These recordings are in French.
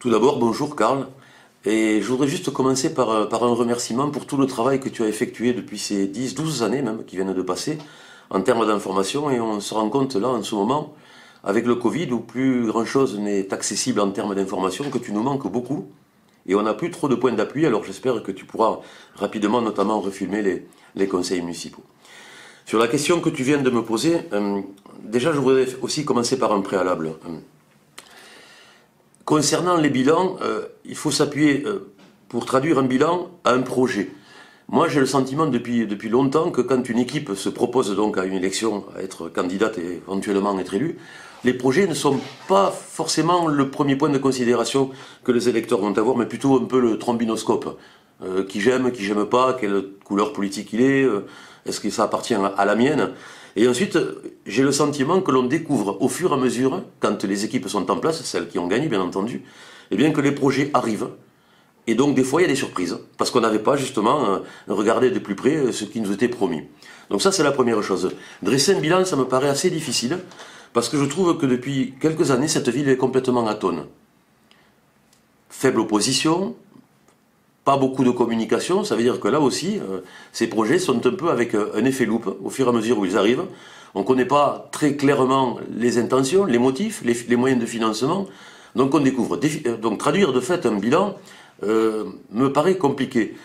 Tout d'abord, bonjour Karl. Et je voudrais juste commencer par un remerciement pour tout le travail que tu as effectué depuis ces 10, 12 années même qui viennent de passer en termes d'information. Et on se rend compte là en ce moment, avec le Covid, où plus grand-chose n'est accessible en termes d'information, que tu nous manques beaucoup. Et on n'a plus trop de points d'appui, alors j'espère que tu pourras rapidement notamment refilmer les conseils municipaux. Sur la question que tu viens de me poser, déjà je voudrais aussi commencer par un préalable. Concernant les bilans, il faut s'appuyer pour traduire un bilan à un projet. Moi, j'ai le sentiment depuis longtemps que quand une équipe se propose donc à une élection, à être candidate et éventuellement être élue, les projets ne sont pas forcément le premier point de considération que les électeurs vont avoir, mais plutôt un peu le trombinoscope. Qui j'aime pas, quelle couleur politique il est que ça appartient à la mienne. Et ensuite, j'ai le sentiment que l'on découvre au fur et à mesure, quand les équipes sont en place, celles qui ont gagné bien entendu, eh bien que les projets arrivent. Et donc des fois il y a des surprises, parce qu'on n'avait pas justement regardé de plus près ce qui nous était promis. Donc ça c'est la première chose. Dresser un bilan, ça me paraît assez difficile, parce que je trouve que depuis quelques années, cette ville est complètement atone. Faible opposition, pas beaucoup de communication, ça veut dire que là aussi, ces projets sont un peu avec un effet loupe, au fur et à mesure où ils arrivent. On ne connaît pas très clairement les intentions, les motifs, les moyens de financement, donc on découvre. Donc traduire de fait un bilan me paraît compliqué.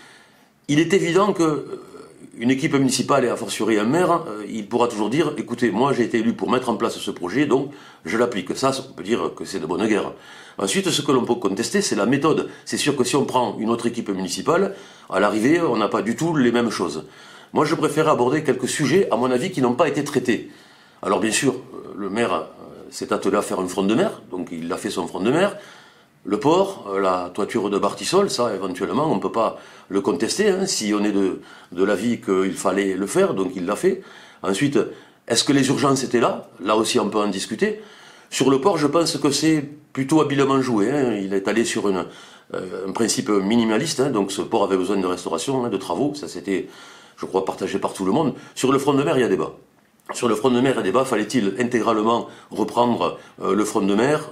Il est évident qu'une équipe municipale et a fortiori un maire, il pourra toujours dire, écoutez, moi j'ai été élu pour mettre en place ce projet, donc je l'applique. Ça, on peut dire que c'est de bonne guerre. Ensuite, ce que l'on peut contester, c'est la méthode. C'est sûr que si on prend une autre équipe municipale, à l'arrivée, on n'a pas du tout les mêmes choses. Moi, je préfère aborder quelques sujets, à mon avis, qui n'ont pas été traités. Alors, bien sûr, le maire s'est attelé à faire un front de mer, donc il a fait son front de mer. Le port, la toiture de Bartisol, ça, éventuellement, on ne peut pas le contester, hein, si on est de l'avis qu'il fallait le faire, donc il l'a fait. Ensuite, est-ce que les urgences étaient là? Là aussi, on peut en discuter. Sur le port, je pense que c'est plutôt habilement joué. Hein. Il est allé sur un principe minimaliste, hein, donc ce port avait besoin de restauration, hein, de travaux, ça c'était, je crois, partagé par tout le monde. Sur le front de mer, il y a débat. Sur le front de mer et débat, fallait-il intégralement reprendre le front de mer,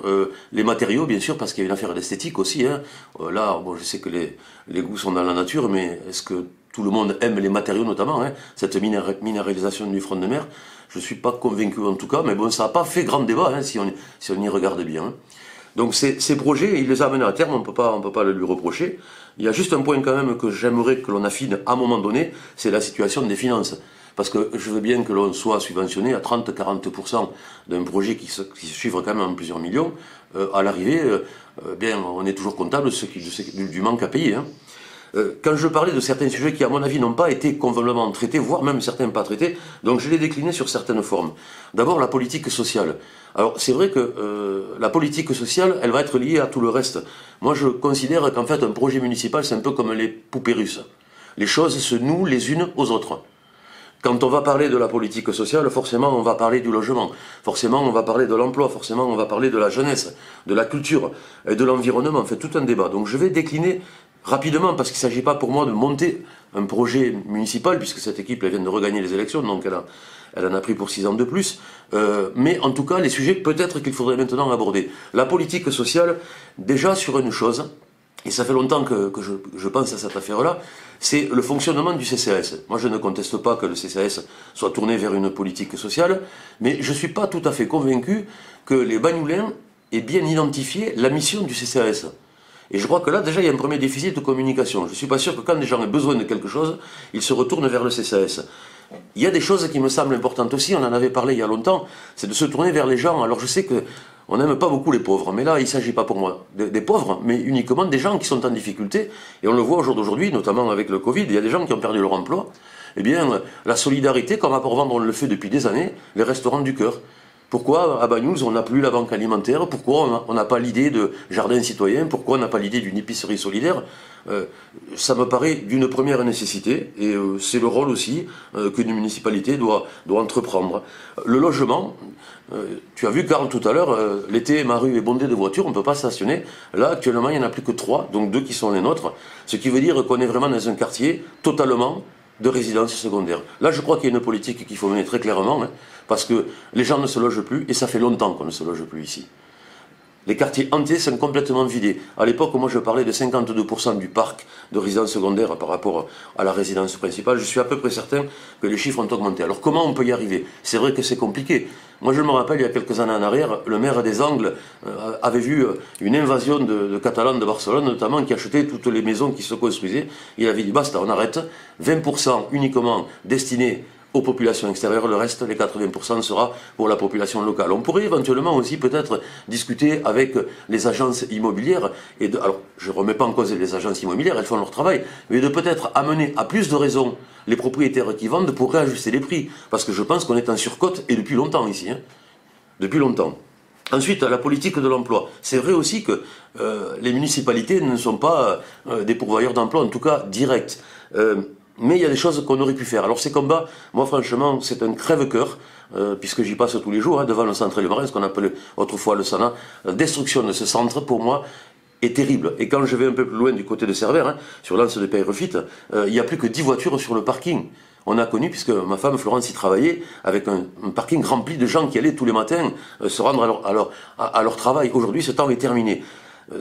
les matériaux, bien sûr, parce qu'il y a une affaire d'esthétique aussi. Hein. Là, bon, je sais que les goûts sont dans la nature, mais est-ce que tout le monde aime les matériaux notamment, hein, cette minéralisation du front de mer? Je ne suis pas convaincu en tout cas, mais bon, ça n'a pas fait grand débat, hein, si on y regarde bien. Hein. Donc ces projets, il les a amenés à terme, on ne peut pas le lui reprocher. Il y a juste un point quand même que j'aimerais que l'on affine à un moment donné, c'est la situation des finances. Parce que je veux bien que l'on soit subventionné à 30-40% d'un projet qui se chiffre quand même en plusieurs millions. À l'arrivée, bien, on est toujours comptable du manque à payer. Hein. Quand je parlais de certains sujets qui, à mon avis, n'ont pas été convenablement traités, voire même certains pas traités, donc je les déclinais sur certaines formes. D'abord, la politique sociale. Alors, c'est vrai que la politique sociale, elle va être liée à tout le reste. Moi, je considère qu'en fait, un projet municipal, c'est un peu comme les poupées russes. Les choses se nouent les unes aux autres. Quand on va parler de la politique sociale, forcément on va parler du logement, forcément on va parler de l'emploi, forcément on va parler de la jeunesse, de la culture et de l'environnement, on fait tout un débat. Donc je vais décliner rapidement, parce qu'il ne s'agit pas pour moi de monter un projet municipal, puisque cette équipe elle vient de regagner les élections, donc elle en a pris pour 6 ans de plus, mais en tout cas les sujets peut-être qu'il faudrait maintenant aborder. La politique sociale, déjà sur une chose, et ça fait longtemps que je pense à cette affaire-là, c'est le fonctionnement du CCAS. Moi, je ne conteste pas que le CCAS soit tourné vers une politique sociale, mais je ne suis pas tout à fait convaincu que les Bagnoulins aient bien identifié la mission du CCAS. Et je crois que là, déjà, il y a un premier déficit de communication. Je ne suis pas sûr que quand les gens ont besoin de quelque chose, ils se retournent vers le CCAS. Il y a des choses qui me semblent importantes aussi, on en avait parlé il y a longtemps, c'est de se tourner vers les gens. Alors je sais qu'on n'aime pas beaucoup les pauvres, mais là il ne s'agit pas pour moi des pauvres, mais uniquement des gens qui sont en difficulté. Et on le voit au jour d'aujourd'hui, notamment avec le Covid, il y a des gens qui ont perdu leur emploi. Eh bien, la solidarité, comme à Port-Vendre on le fait depuis des années, les restaurants du cœur. Pourquoi à Bagnols on n'a plus la banque alimentaire? Pourquoi on n'a pas l'idée de jardin citoyen? Pourquoi on n'a pas l'idée d'une épicerie solidaire? Ça me paraît d'une première nécessité et c'est le rôle aussi qu'une municipalité doit entreprendre. Le logement, tu as vu Karl tout à l'heure, l'été ma rue est bondée de voitures, on ne peut pas stationner. Là actuellement il n'y en a plus que 3, donc 2 qui sont les nôtres, ce qui veut dire qu'on est vraiment dans un quartier totalement de résidence secondaire. Là, je crois qu'il y a une politique qu'il faut mener très clairement, hein, parce que les gens ne se logent plus, et ça fait longtemps qu'on ne se loge plus ici. Les quartiers entiers sont complètement vidés. À l'époque, moi je parlais de 52% du parc de résidences secondaires par rapport à la résidence principale. Je suis à peu près certain que les chiffres ont augmenté. Alors comment on peut y arriver? C'est vrai que c'est compliqué. Moi je me rappelle, il y a quelques années en arrière, le maire des Angles avait vu une invasion de Catalans de Barcelone, notamment, qui achetaient toutes les maisons qui se construisaient. Il avait dit basta, on arrête. 20% uniquement destinés aux populations extérieures, le reste, les 80%, sera pour la population locale. On pourrait éventuellement aussi peut-être discuter avec les agences immobilières, alors je ne remets pas en cause les agences immobilières, elles font leur travail, mais de peut-être amener à plus de raisons les propriétaires qui vendent pour réajuster les prix, parce que je pense qu'on est en surcote, et depuis longtemps ici, hein, depuis longtemps. Ensuite, la politique de l'emploi. C'est vrai aussi que les municipalités ne sont pas des pourvoyeurs d'emploi, en tout cas directs. Mais il y a des choses qu'on aurait pu faire. Alors ces combats, moi franchement, c'est un crève-cœur, puisque j'y passe tous les jours, hein, devant le centre Élémarin, ce qu'on appelait autrefois le SANA. La destruction de ce centre, pour moi, est terrible. Et quand je vais un peu plus loin du côté de Cerbère, hein, sur l'anse de Pierrefitte, il n'y a plus que 10 voitures sur le parking. On a connu, puisque ma femme Florence y travaillait, avec un parking rempli de gens qui allaient tous les matins se rendre à leur travail. Aujourd'hui, ce temps est terminé.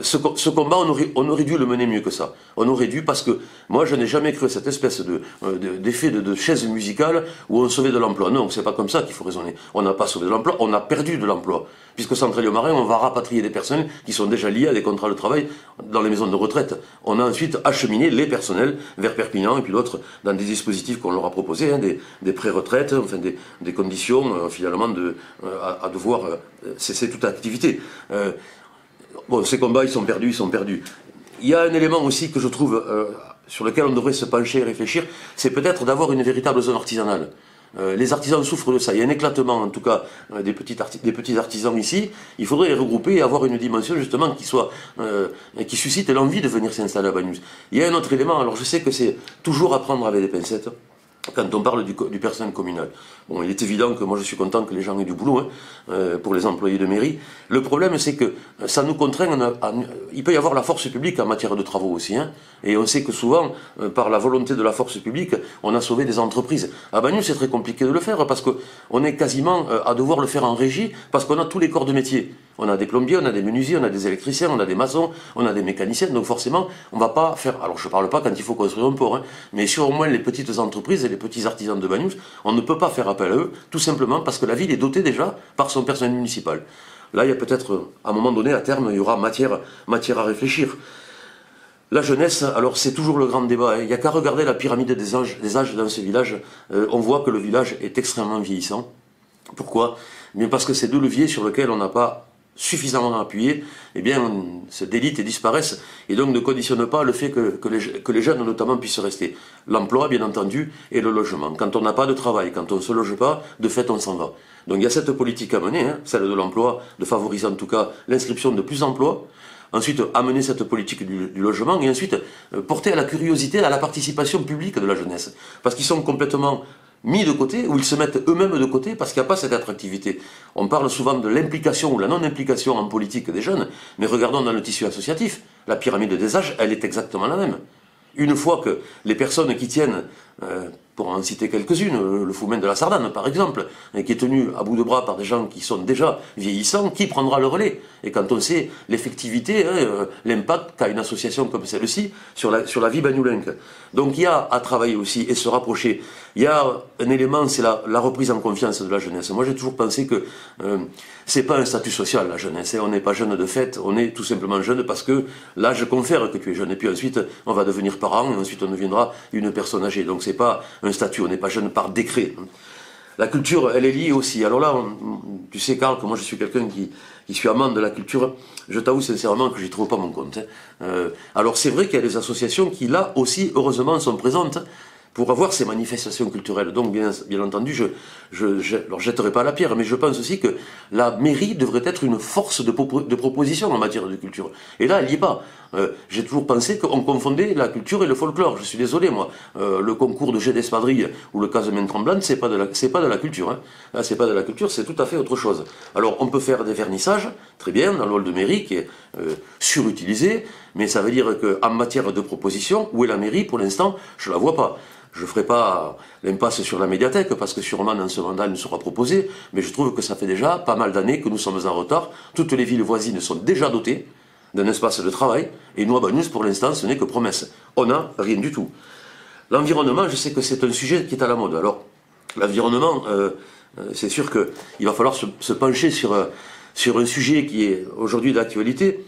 Ce combat, on aurait dû le mener mieux que ça. On aurait dû, parce que moi, je n'ai jamais cru cette espèce d'effet de chaise musicale où on sauvait de l'emploi. Non, c'est pas comme ça qu'il faut raisonner. On n'a pas sauvé de l'emploi, on a perdu de l'emploi. Puisque Centre Élémarin, on va rapatrier des personnes qui sont déjà liées à des contrats de travail dans les maisons de retraite. On a ensuite acheminé les personnels vers Perpignan et puis d'autres dans des dispositifs qu'on leur a proposés, hein, des pré-retraites, enfin des conditions finalement à devoir cesser toute activité. Bon, ces combats, ils sont perdus, ils sont perdus. Il y a un élément aussi que je trouve, sur lequel on devrait se pencher et réfléchir, c'est peut-être d'avoir une véritable zone artisanale. Les artisans souffrent de ça. Il y a un éclatement, en tout cas, des petits artisans ici. Il faudrait les regrouper et avoir une dimension, justement, qui suscite l'envie de venir s'installer à Bagnous. Il y a un autre élément, alors je sais que c'est toujours à prendre avec des pincettes, quand on parle du personnel communal. Bon, il est évident que moi je suis content que les gens aient du boulot, hein, pour les employés de mairie. Le problème, c'est que ça nous contraint, il peut y avoir la force publique en matière de travaux aussi, hein, et on sait que souvent, par la volonté de la force publique, on a sauvé des entreprises. À Bagnous, c'est très compliqué de le faire, parce qu'on est quasiment à devoir le faire en régie, parce qu'on a tous les corps de métier. On a des plombiers, on a des menuisiers, on a des électriciens, on a des maçons, on a des mécaniciens, donc forcément, on va pas faire... Alors je parle pas quand il faut construire un port, hein, mais sur au moins les petites entreprises et les petits artisans de Bagnous, on ne peut pas faire appel à eux, tout simplement parce que la ville est dotée déjà par son personnel municipal. Là, il y a peut-être, à un moment donné, à terme, il y aura matière à réfléchir. La jeunesse, alors c'est toujours le grand débat, hein. Il n'y a qu'à regarder la pyramide des âges dans ce village, on voit que le village est extrêmement vieillissant. Pourquoi? Bien parce que ces deux leviers sur lesquels on n'a pas suffisamment appuyé, eh bien, se délitent et disparaissent, et donc ne conditionnent pas le fait que les jeunes, notamment, puissent rester. L'emploi, bien entendu, et le logement. Quand on n'a pas de travail, quand on ne se loge pas, de fait, on s'en va. Donc il y a cette politique à mener, hein, celle de l'emploi, de favoriser en tout cas l'inscription de plus d'emplois. Ensuite, amener cette politique du logement, et ensuite, porter à la curiosité, à la participation publique de la jeunesse. Parce qu'ils sont complètement mis de côté, ou ils se mettent eux-mêmes de côté parce qu'il n'y a pas cette attractivité. On parle souvent de l'implication ou la non-implication en politique des jeunes, mais regardons dans le tissu associatif, la pyramide des âges, elle est exactement la même. Une fois que les personnes qui tiennent, pour en citer quelques-unes, le Foumen de la Sardane par exemple, qui est tenu à bout de bras par des gens qui sont déjà vieillissants, qui prendra le relais? Et quand on sait l'effectivité, l'impact qu'a une association comme celle-ci sur la vie bagnoulenque. Donc il y a à travailler aussi et se rapprocher. Il y a un élément, c'est la reprise en confiance de la jeunesse. Moi j'ai toujours pensé que c'est pas un statut social la jeunesse, on n'est pas jeune de fait, on est tout simplement jeune parce que l'âge confère que tu es jeune, et puis ensuite on va devenir parent, et ensuite on deviendra une personne âgée. Donc c'est pas un statut, on n'est pas jeune par décret. La culture, elle est liée aussi. Alors là, tu sais Karl, que moi je suis quelqu'un qui suis amant de la culture, je t'avoue sincèrement que j'y trouve pas mon compte. Alors c'est vrai qu'il y a des associations qui là aussi, heureusement, sont présentes pour avoir ces manifestations culturelles. Donc bien entendu, je leur jetterai pas la pierre, mais je pense aussi que la mairie devrait être une force de proposition en matière de culture. Et là, elle n'y est pas. J'ai toujours pensé qu'on confondait la culture et le folklore. Je suis désolé, moi. Le concours de jet d'espadrille ou le casemane tremblante, c'est pas de la culture. Hein. Là, c'est pas de la culture, c'est tout à fait autre chose. Alors, on peut faire des vernissages, très bien, dans le hall de mairie, qui est surutilisé, mais ça veut dire qu'en matière de proposition, où est la mairie? Pour l'instant, je la vois pas. Je ne ferai pas l'impasse sur la médiathèque, parce que sûrement dans ce mandat, elle nous sera proposée, mais je trouve que ça fait déjà pas mal d'années que nous sommes en retard. Toutes les villes voisines sont déjà dotées d'un espace de travail, et nous, à Bagnous, pour l'instant, ce n'est que promesse. On n'a rien du tout. L'environnement, je sais que c'est un sujet qui est à la mode. Alors, l'environnement, c'est sûr qu'il va falloir se pencher sur un sujet qui est aujourd'hui d'actualité.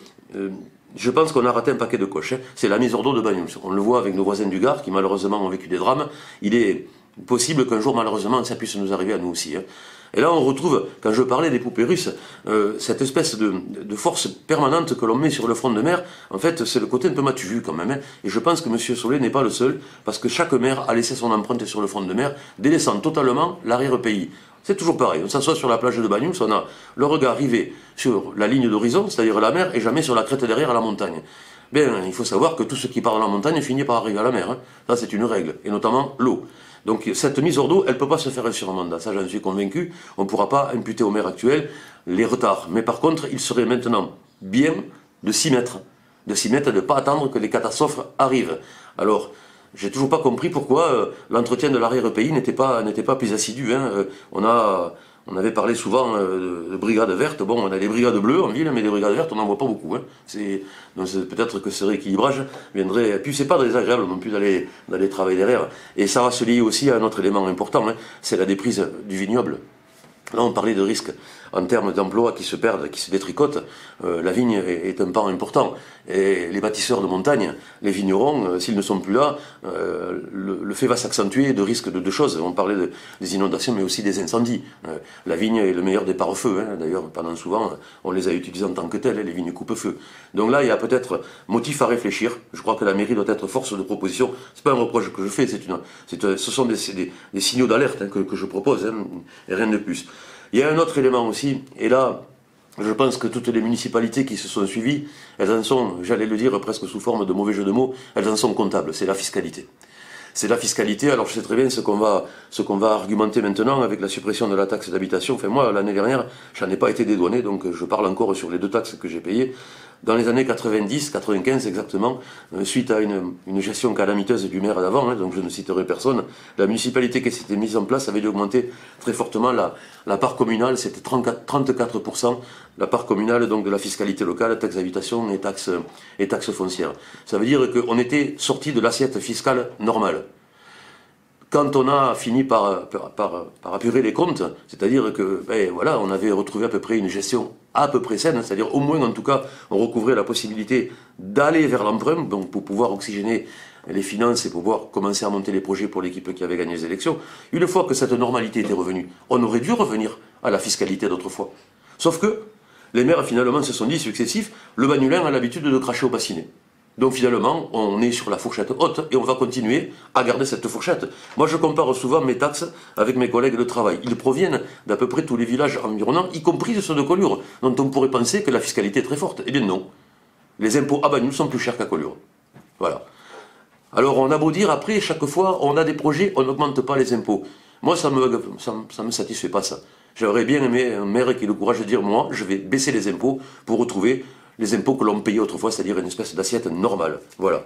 Je pense qu'on a raté un paquet de coches. C'est la mise hors d'eau de Bagnous. On le voit avec nos voisins du Gard qui malheureusement ont vécu des drames. Il est possible qu'un jour malheureusement ça puisse nous arriver à nous aussi. Et là on retrouve, quand je parlais des poupées russes, cette espèce de force permanente que l'on met sur le front de mer. En fait c'est le côté un peu matu quand même. Et je pense que M. Solé n'est pas le seul, parce que chaque maire a laissé son empreinte sur le front de mer, délaissant totalement l'arrière-pays. C'est toujours pareil, on s'assoit sur la plage de Bagnous, on a le regard rivé sur la ligne d'horizon, c'est-à-dire la mer, et jamais sur la crête derrière à la montagne. Bien, il faut savoir que tout ce qui part de la montagne finit par arriver à la mer. Ça, c'est une règle, et notamment l'eau. Donc cette mise hors d'eau, elle ne peut pas se faire sur un mandat, ça j'en suis convaincu. On ne pourra pas imputer au maire actuel les retards. Mais par contre, il serait maintenant bien de s'y mettre. De s'y mettre et de ne pas attendre que les catastrophes arrivent. Alors, j'ai toujours pas compris pourquoi l'entretien de l'arrière-pays n'était pas plus assidu. On avait parlé souvent de brigades vertes. Bon, on a des brigades bleues en ville, mais des brigades vertes, on n'en voit pas beaucoup. Donc peut-être que ce rééquilibrage viendrait. Et puis c'est pas désagréable non plus d'aller travailler derrière. Et ça va se lier aussi à un autre élément important, c'est la déprise du vignoble. Là, on parlait de risques en termes d'emplois qui se perdent, qui se détricotent. La vigne est un pan important. Et les bâtisseurs de montagne, les vignerons, s'ils ne sont plus là, le fait va s'accentuer de risques de choses. On parlait des inondations, mais aussi des incendies. La vigne est le meilleur des pare-feux. D'ailleurs, pendant souvent, on les a utilisés en tant que tels, les vignes coupe-feu. Donc là, il y a peut-être motif à réfléchir. Je crois que la mairie doit être force de proposition. C'est pas un reproche que je fais, ce sont des signaux d'alerte que je propose, et rien de plus. Il y a un autre élément aussi, et là, je pense que toutes les municipalités qui se sont suivies, elles en sont, j'allais le dire presque sous forme de mauvais jeu de mots, elles en sont comptables, c'est la fiscalité. C'est la fiscalité, alors je sais très bien ce qu'on va argumenter maintenant avec la suppression de la taxe d'habitation. Enfin moi, l'année dernière, j'en ai pas été dédouané, donc je parle encore sur les 2 taxes que j'ai payées. Dans les années 90, 95 exactement, suite à une gestion calamiteuse du maire d'avant, donc je ne citerai personne, la municipalité qui s'était mise en place avait dû augmenter très fortement la part communale, c'était 34%, la part communale donc de la fiscalité locale, taxe d'habitation et taxes foncières. Ça veut dire qu'on était sorti de l'assiette fiscale normale. Quand on a fini par apurer les comptes, c'est-à-dire que, voilà, on avait retrouvé à peu près une gestion à peu près saine, c'est-à-dire au moins, en tout cas, on recouvrait la possibilité d'aller vers l'emprunt, donc pour pouvoir oxygéner les finances et pouvoir commencer à monter les projets pour l'équipe qui avait gagné les élections. Une fois que cette normalité était revenue, on aurait dû revenir à la fiscalité d'autrefois. Sauf que les maires, finalement, se sont dit successifs, le Bagnulin a l'habitude de cracher au bassinet. Donc finalement, on est sur la fourchette haute et on va continuer à garder cette fourchette. Moi, je compare souvent mes taxes avec mes collègues de travail. Ils proviennent d'à peu près tous les villages environnants, y compris ceux de Collioure, dont on pourrait penser que la fiscalité est très forte. Eh bien non. Les impôts à Bagnous sont plus chers qu'à Collioure. Voilà. Alors on a beau dire, après, chaque fois, on a des projets, on n'augmente pas les impôts. Moi, ça me satisfait pas ça. J'aurais bien aimé un maire qui ait le courage de dire, moi, je vais baisser les impôts pour retrouver les impôts que l'on payait autrefois, c'est-à-dire une espèce d'assiette normale. Voilà.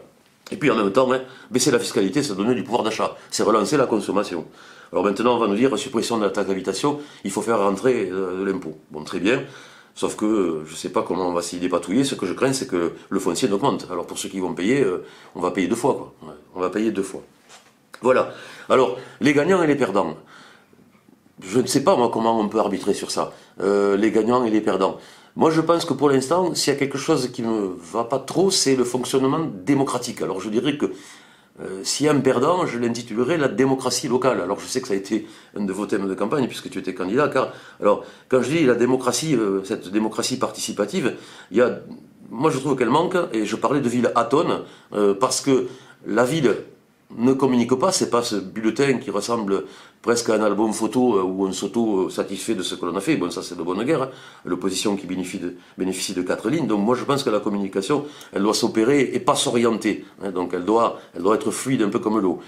Et puis en même temps, baisser la fiscalité, c'est donner du pouvoir d'achat, c'est relancer la consommation. Alors maintenant, on va nous dire, suppression de la taxe d'habitation, il faut faire rentrer de l'impôt. Bon, très bien, sauf que je ne sais pas comment on va s'y dépatouiller, ce que je crains, c'est que le foncier augmente. Alors pour ceux qui vont payer, on va payer 2 fois, quoi. Ouais, on va payer 2 fois. Voilà. Alors, les gagnants et les perdants. Je ne sais pas, moi, comment on peut arbitrer sur ça. Les gagnants et les perdants. Moi, je pense que pour l'instant, s'il y a quelque chose qui ne me va pas trop, c'est le fonctionnement démocratique. Alors, je dirais que s'il y a un perdant, je l'intitulerai la démocratie locale. Alors, je sais que ça a été un de vos thèmes de campagne, puisque tu étais candidat, alors, quand je dis la démocratie, cette démocratie participative, moi, je trouve qu'elle manque, et je parlais de ville atone, parce que la ville ne communique pas, c'est pas ce bulletin qui ressemble presque à un album photo où on s'auto-satisfait de ce que l'on a fait. Bon, ça c'est de bonne guerre, l'opposition qui bénéficie de 4 lignes. Donc moi je pense que la communication, elle doit s'opérer et pas s'orienter. Donc elle doit être fluide, un peu comme l'eau.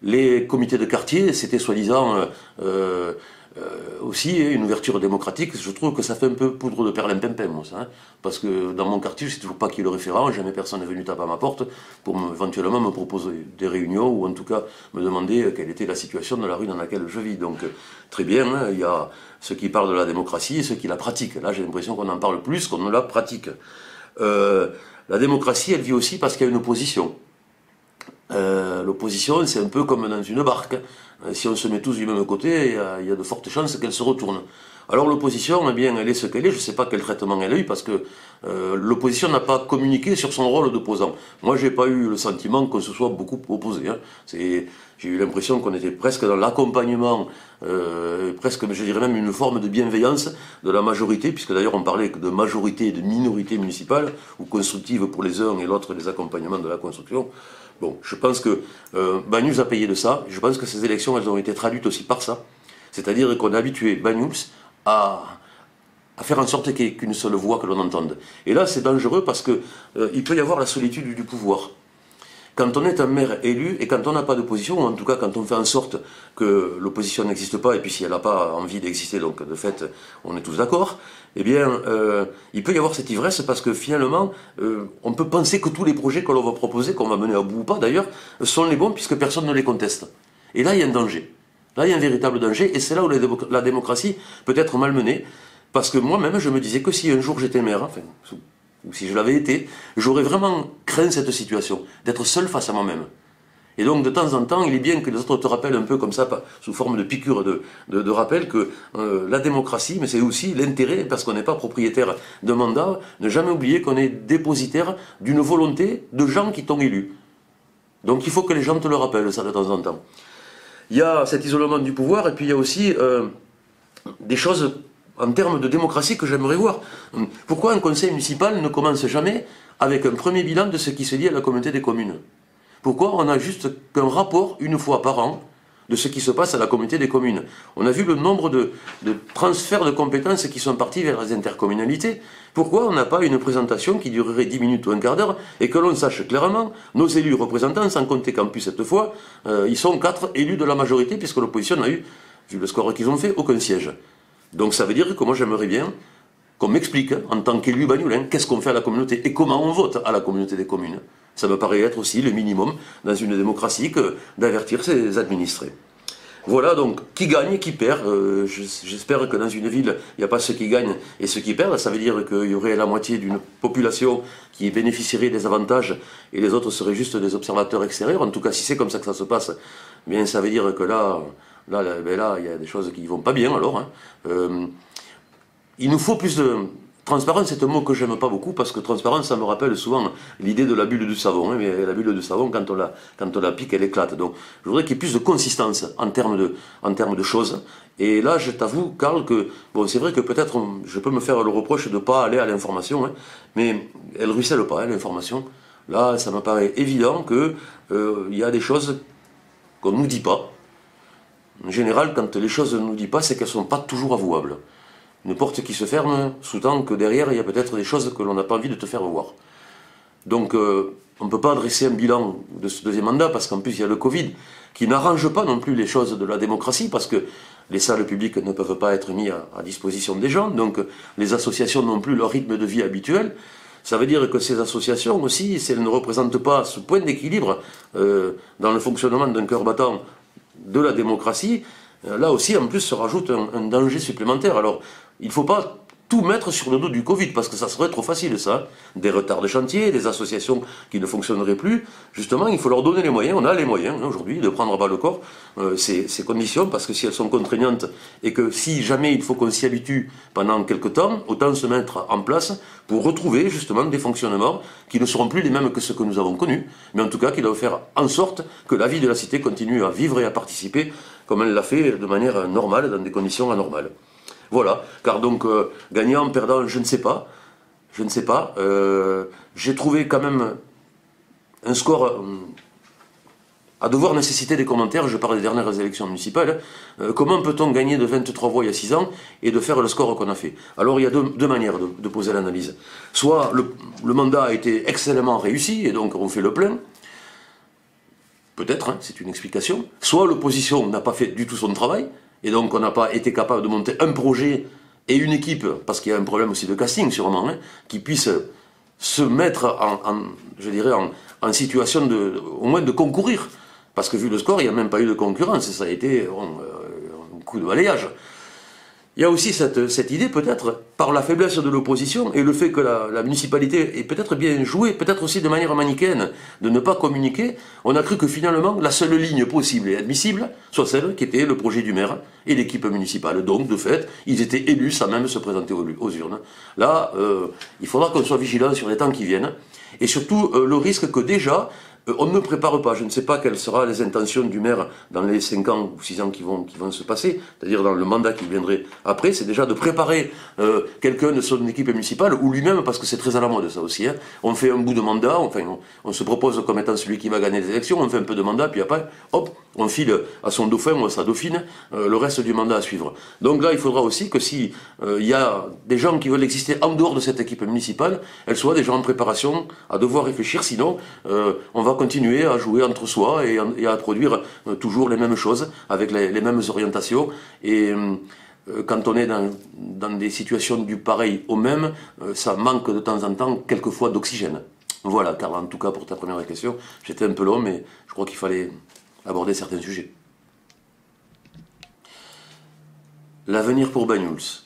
Les comités de quartier, c'était soi-disant aussi une ouverture démocratique, je trouve que ça fait un peu poudre de perlimpinpin, moi, ça. Hein, parce que dans mon quartier, je ne sais toujours pas qui est le référent, jamais personne n'est venu taper à ma porte pour éventuellement me proposer des réunions ou en tout cas me demander quelle était la situation de la rue dans laquelle je vis. Donc très bien, hein, il y a ceux qui parlent de la démocratie et ceux qui la pratiquent. Là, j'ai l'impression qu'on en parle plus qu'on ne la pratique. La démocratie, elle vit aussi parce qu'il y a une opposition. L'opposition, c'est un peu comme dans une barque. Si on se met tous du même côté, il y a de fortes chances qu'elle se retourne. Alors l'opposition, eh bien, elle est ce qu'elle est. Je ne sais pas quel traitement elle a eu parce que l'opposition n'a pas communiqué sur son rôle d'opposant. Moi, j'ai pas eu le sentiment qu'on se soit beaucoup opposé. Hein. J'ai eu l'impression qu'on était presque dans l'accompagnement, presque, je dirais même une forme de bienveillance de la majorité, puisque d'ailleurs on parlait de majorité et de minorité municipale, ou constructive pour les uns et l'autre les accompagnements de la construction. Bon, je pense que Banyuls a payé de ça. Je pense que ces élections, elles ont été traduites aussi par ça. C'est-à-dire qu'on a habitué Banyuls à faire en sorte qu'il n'y ait qu'une seule voix que l'on entende. Et là, c'est dangereux parce que il peut y avoir la solitude du pouvoir. Quand on est un maire élu et quand on n'a pas d'opposition, ou en tout cas quand on fait en sorte que l'opposition n'existe pas, et puis si elle n'a pas envie d'exister, donc de fait, on est tous d'accord, eh bien, il peut y avoir cette ivresse parce que finalement, on peut penser que tous les projets que l'on va proposer, qu'on va mener à bout ou pas d'ailleurs, sont les bons puisque personne ne les conteste. Et là, il y a un danger. Là, il y a un véritable danger, et c'est là où la démocratie peut être malmenée, parce que moi-même, je me disais que si un jour j'étais maire, enfin, ou si je l'avais été, j'aurais vraiment craint cette situation, d'être seul face à moi-même. Et donc, de temps en temps, il est bien que les autres te rappellent un peu comme ça, sous forme de piqûre de rappel, que la démocratie, mais c'est aussi l'intérêt, parce qu'on n'est pas propriétaire d'un mandat, ne jamais oublier qu'on est dépositaire d'une volonté de gens qui t'ont élu. Donc, il faut que les gens te le rappellent, ça, de temps en temps. Il y a cet isolement du pouvoir, et puis il y a aussi des choses en termes de démocratie que j'aimerais voir. Pourquoi un conseil municipal ne commence jamais avec un premier bilan de ce qui se dit à la communauté des communes? Pourquoi on n'a juste qu'un rapport une fois par an de ce qui se passe à la communauté des communes? On a vu le nombre de transferts de compétences qui sont partis vers les intercommunalités. Pourquoi on n'a pas une présentation qui durerait 10 minutes ou un quart d'heure et que l'on sache clairement nos élus représentants, sans compter qu'en plus cette fois, ils sont 4 élus de la majorité puisque l'opposition n'a eu, vu le score qu'ils ont fait, aucun siège. Donc ça veut dire que moi j'aimerais bien qu'on m'explique, en tant qu'élu bagnolin, qu'est-ce qu'on fait à la communauté et comment on vote à la communauté des communes. Ça me paraît être aussi le minimum dans une démocratie que d'avertir ses administrés. Voilà donc, qui gagne, qui perd. J'espère que dans une ville, il n'y a pas ceux qui gagnent et ceux qui perdent. Ça veut dire qu'il y aurait la moitié d'une population qui bénéficierait des avantages et les autres seraient juste des observateurs extérieurs. En tout cas, si c'est comme ça que ça se passe, bien ça veut dire que là, il y a des choses qui ne vont pas bien alors. Hein. Il nous faut plus de... Transparence, c'est un mot que j'aime pas beaucoup parce que transparence, ça me rappelle souvent l'idée de la bulle du savon. Hein, mais la bulle de savon, quand on la pique, elle éclate. Donc, je voudrais qu'il y ait plus de consistance en termes de choses. Et là, je t'avoue, Karl, que bon, c'est vrai que peut-être je peux me faire le reproche de ne pas aller à l'information, hein, mais elle ruisselle pas, hein, l'information. Là, ça me paraît évident que y a des choses qu'on ne nous dit pas. En général, quand les choses ne nous disent pas, c'est qu'elles ne sont pas toujours avouables. Une porte qui se ferme sous-tend que derrière, il y a peut-être des choses que l'on n'a pas envie de te faire voir. Donc, on ne peut pas dresser un bilan de ce deuxième mandat, parce qu'en plus, il y a le Covid, qui n'arrange pas non plus les choses de la démocratie, parce que les salles publiques ne peuvent pas être mises à disposition des gens, donc les associations n'ont plus leur rythme de vie habituel. Ça veut dire que ces associations aussi, si elles ne représentent pas ce point d'équilibre dans le fonctionnement d'un cœur battant de la démocratie, là aussi, en plus, se rajoute un danger supplémentaire. Alors, il ne faut pas tout mettre sur le dos du Covid, parce que ça serait trop facile, ça. Des retards de chantier, des associations qui ne fonctionneraient plus. Justement, il faut leur donner les moyens. On a les moyens, hein, aujourd'hui, de prendre à bas le corps ces conditions, parce que si elles sont contraignantes, et que si jamais il faut qu'on s'y habitue pendant quelques temps, autant se mettre en place pour retrouver, justement, des fonctionnements qui ne seront plus les mêmes que ceux que nous avons connus, mais en tout cas qui doivent faire en sorte que la vie de la cité continue à vivre et à participer comme elle l'a fait de manière normale, dans des conditions anormales. Voilà, car donc, gagnant, perdant, je ne sais pas. Je ne sais pas. J'ai trouvé quand même un score à devoir nécessiter des commentaires. Je parle des dernières élections municipales. Comment peut-on gagner de 23 voix il y a 6 ans et de faire le score qu'on a fait? Alors, il y a deux manières de poser l'analyse. Soit le mandat a été excellemment réussi et donc on fait le plein. Peut-être, hein, c'est une explication. Soit l'opposition n'a pas fait du tout son travail, Et donc on n'a pas été capable de monter un projet et une équipe, parce qu'il y a un problème aussi de casting sûrement, hein, qui puisse se mettre je dirais, en situation au moins de concourir. Parce que vu le score, il n'y a même pas eu de concurrence, ça a été un coup de balayage. Il y a aussi cette idée, peut-être, par la faiblesse de l'opposition et le fait que la municipalité est peut-être bien jouée, peut-être aussi de manière manichéenne, de ne pas communiquer, on a cru que finalement, la seule ligne possible et admissible soit celle qui était le projet du maire et l'équipe municipale. Donc, de fait, ils étaient élus sans même se présenter aux urnes. Là, il faudra qu'on soit vigilant sur les temps qui viennent, et surtout le risque que déjà, on ne prépare pas, je ne sais pas quelles seront les intentions du maire dans les 5 ans ou 6 ans qui vont se passer, c'est-à-dire dans le mandat qui viendrait après, c'est déjà de préparer quelqu'un de son équipe municipale, ou lui-même, parce que c'est très à la mode ça aussi, hein. On fait un bout de mandat, enfin, on se propose comme étant celui qui va gagner les élections, on fait un peu de mandat, puis après, hop, on file à son dauphin ou à sa dauphine le reste du mandat à suivre. Donc là, il faudra aussi que si il y a des gens qui veulent exister en dehors de cette équipe municipale, elles soient des gens en préparation à devoir réfléchir, sinon on va continuer à jouer entre soi et à produire toujours les mêmes choses, avec les mêmes orientations. Et quand on est dans des situations du pareil au même, ça manque de temps en temps, quelquefois, d'oxygène. Voilà, car en tout cas, pour ta première question, j'étais un peu long, mais je crois qu'il fallait aborder certains sujets. L'avenir pour Banyuls.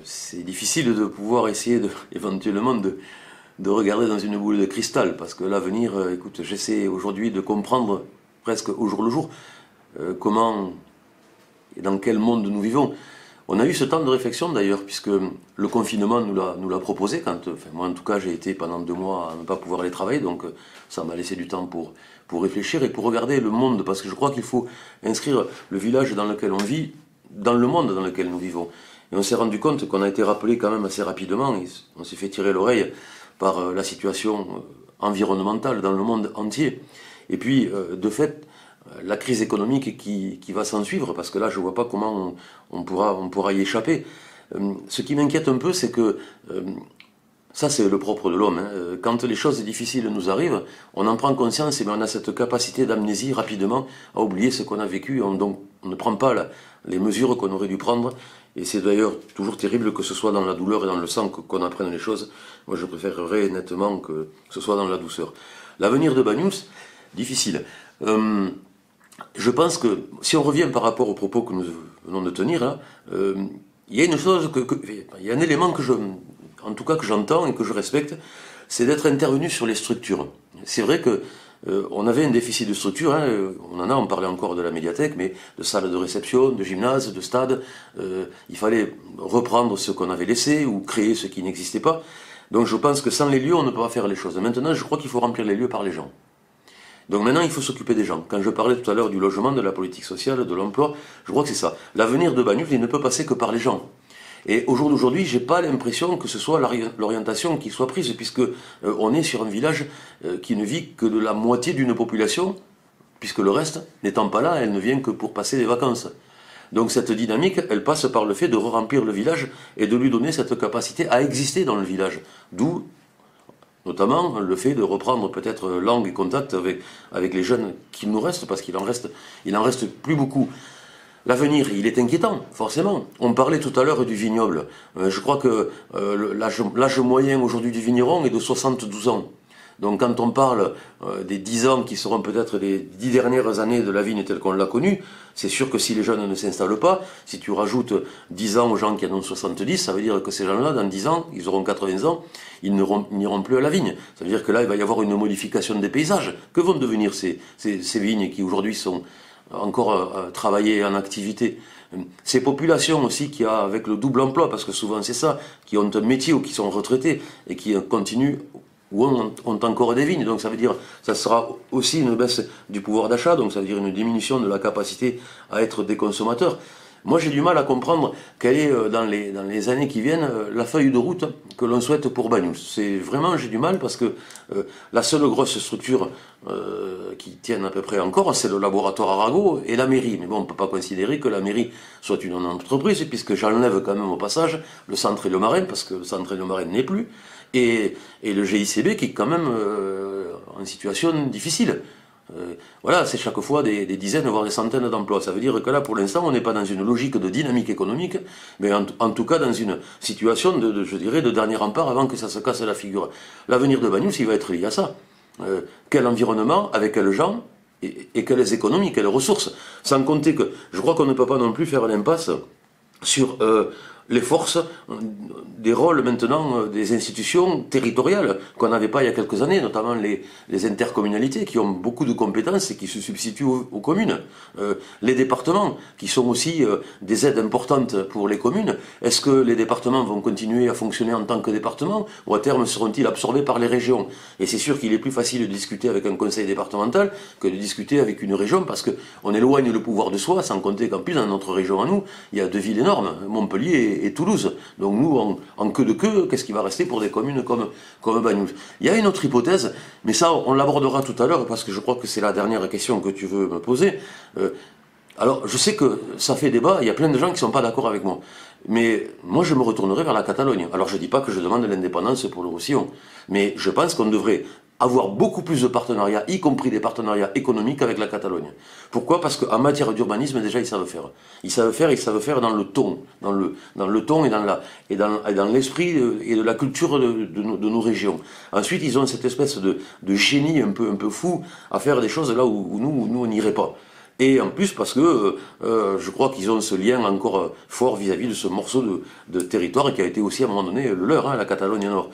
C'est difficile de pouvoir essayer éventuellement de regarder dans une boule de cristal, parce que l'avenir, écoute, j'essaie aujourd'hui de comprendre presque au jour le jour comment et dans quel monde nous vivons. On a eu ce temps de réflexion d'ailleurs, puisque le confinement nous l'a proposé, moi en tout cas j'ai été pendant 2 mois à ne pas pouvoir aller travailler, donc ça m'a laissé du temps pour réfléchir et pour regarder le monde, parce que je crois qu'il faut inscrire le village dans lequel on vit, dans le monde dans lequel nous vivons. Et on s'est rendu compte qu'on a été rappelé quand même assez rapidement, et on s'est fait tirer l'oreille par la situation environnementale dans le monde entier. Et puis, de fait, la crise économique qui va s'en suivre, parce que là, je ne vois pas comment on pourra y échapper. Ce qui m'inquiète un peu, c'est que, ça c'est le propre de l'homme, hein. Quand les choses difficiles nous arrivent, on en prend conscience et on a cette capacité d'amnésie rapidement à oublier ce qu'on a vécu, donc on ne prend pas les mesures qu'on aurait dû prendre. Et c'est d'ailleurs toujours terrible que ce soit dans la douleur et dans le sang qu'on apprenne les choses. Moi, je préférerais nettement que ce soit dans la douceur. L'avenir de Banyuls, difficile. Je pense que, si on revient par rapport aux propos que nous venons de tenir, là, il y a une chose, il y a un élément en tout cas que j'entends et que je respecte, c'est d'être intervenu sur les structures. C'est vrai que on avait un déficit de structure, hein, on parlait encore de la médiathèque, mais de salles de réception, de gymnases, de stades. Il fallait reprendre ce qu'on avait laissé ou créer ce qui n'existait pas. Donc je pense que sans les lieux, on ne peut pas faire les choses. Maintenant, je crois qu'il faut remplir les lieux par les gens. Donc maintenant, il faut s'occuper des gens. Quand je parlais tout à l'heure du logement, de la politique sociale, de l'emploi, je crois que c'est ça. L'avenir de Banyuls, il ne peut passer que par les gens. Et au jour d'aujourd'hui, j'ai pas l'impression que ce soit l'orientation qui soit prise, puisque on est sur un village qui ne vit que de la moitié d'une population, puisque le reste, n'étant pas là, elle ne vient que pour passer des vacances. Donc cette dynamique, elle passe par le fait de remplir le village et de lui donner cette capacité à exister dans le village. D'où, notamment, le fait de reprendre peut-être langue et contact avec les jeunes qu'il nous reste, parce qu'il en reste plus beaucoup. L'avenir, il est inquiétant, forcément. On parlait tout à l'heure du vignoble. Je crois que l'âge moyen aujourd'hui du vigneron est de 72 ans. Donc quand on parle des 10 ans qui seront peut-être les 10 dernières années de la vigne telle qu'on l'a connue, c'est sûr que si les jeunes ne s'installent pas, si tu rajoutes 10 ans aux gens qui en ont 70, ça veut dire que ces gens-là, dans 10 ans, ils auront 80 ans, ils n'iront plus à la vigne. Ça veut dire que là, il va y avoir une modification des paysages. Que vont devenir ces vignes qui aujourd'hui sont encore travailler en activité. Ces populations aussi qui a avec le double emploi, parce que souvent c'est ça, qui ont un métier ou qui sont retraités et qui continuent ou ont encore des vignes. Donc ça veut dire, ça sera aussi une baisse du pouvoir d'achat, donc ça veut dire une diminution de la capacité à être des consommateurs. Moi j'ai du mal à comprendre quelle est dans les années qui viennent la feuille de route que l'on souhaite pour Banyuls. C'est vraiment, j'ai du mal parce que la seule grosse structure qui tienne à peu près encore, c'est le laboratoire Arago et la mairie. Mais bon, on ne peut pas considérer que la mairie soit une entreprise, puisque j'enlève quand même au passage le centre et le marin, parce que le centre et le marin n'est plus, et le GICB qui est quand même en situation difficile. Voilà, c'est chaque fois des dizaines, voire des centaines d'emplois. Ça veut dire que là, pour l'instant, on n'est pas dans une logique de dynamique économique, mais en tout cas dans une situation je dirais, de dernier rempart avant que ça se casse la figure. L'avenir de Banyuls, il va être lié à ça. Quel environnement, avec quels gens, et quelles économies, quelles ressources. Sans compter que je crois qu'on ne peut pas non plus faire l'impasse sur les forces des rôles maintenant des institutions territoriales qu'on n'avait pas il y a quelques années, notamment les intercommunalités qui ont beaucoup de compétences et qui se substituent aux communes. Les départements qui sont aussi des aides importantes pour les communes. Est-ce que les départements vont continuer à fonctionner en tant que départements ou à terme seront-ils absorbés par les régions? Et c'est sûr qu'il est plus facile de discuter avec un conseil départemental que de discuter avec une région parce qu'on éloigne le pouvoir de soi, sans compter qu'en plus dans notre région à nous, il y a deux villes énormes, Montpellier et Toulouse. Donc nous, en queue de queue, qu'est-ce qui va rester pour des communes comme Banyuls? Il y a une autre hypothèse, mais ça on l'abordera tout à l'heure parce que je crois que c'est la dernière question que tu veux me poser. Alors je sais que ça fait débat, il y a plein de gens qui ne sont pas d'accord avec moi. Mais moi je me retournerai vers la Catalogne. Alors je ne dis pas que je demande l'indépendance pour le Roussillon, mais je pense qu'on devrait avoir beaucoup plus de partenariats, y compris des partenariats économiques avec la Catalogne. Pourquoi? Parce qu'en matière d'urbanisme, déjà, ils savent faire. Ils savent faire dans le ton, dans le ton et dans l'esprit et de la culture de nos régions. Ensuite, ils ont cette espèce de génie un peu fou à faire des choses là où nous on n'irait pas. Et en plus parce que je crois qu'ils ont ce lien encore fort vis-à-vis de ce morceau de territoire qui a été aussi à un moment donné le leur, la Catalogne Nord.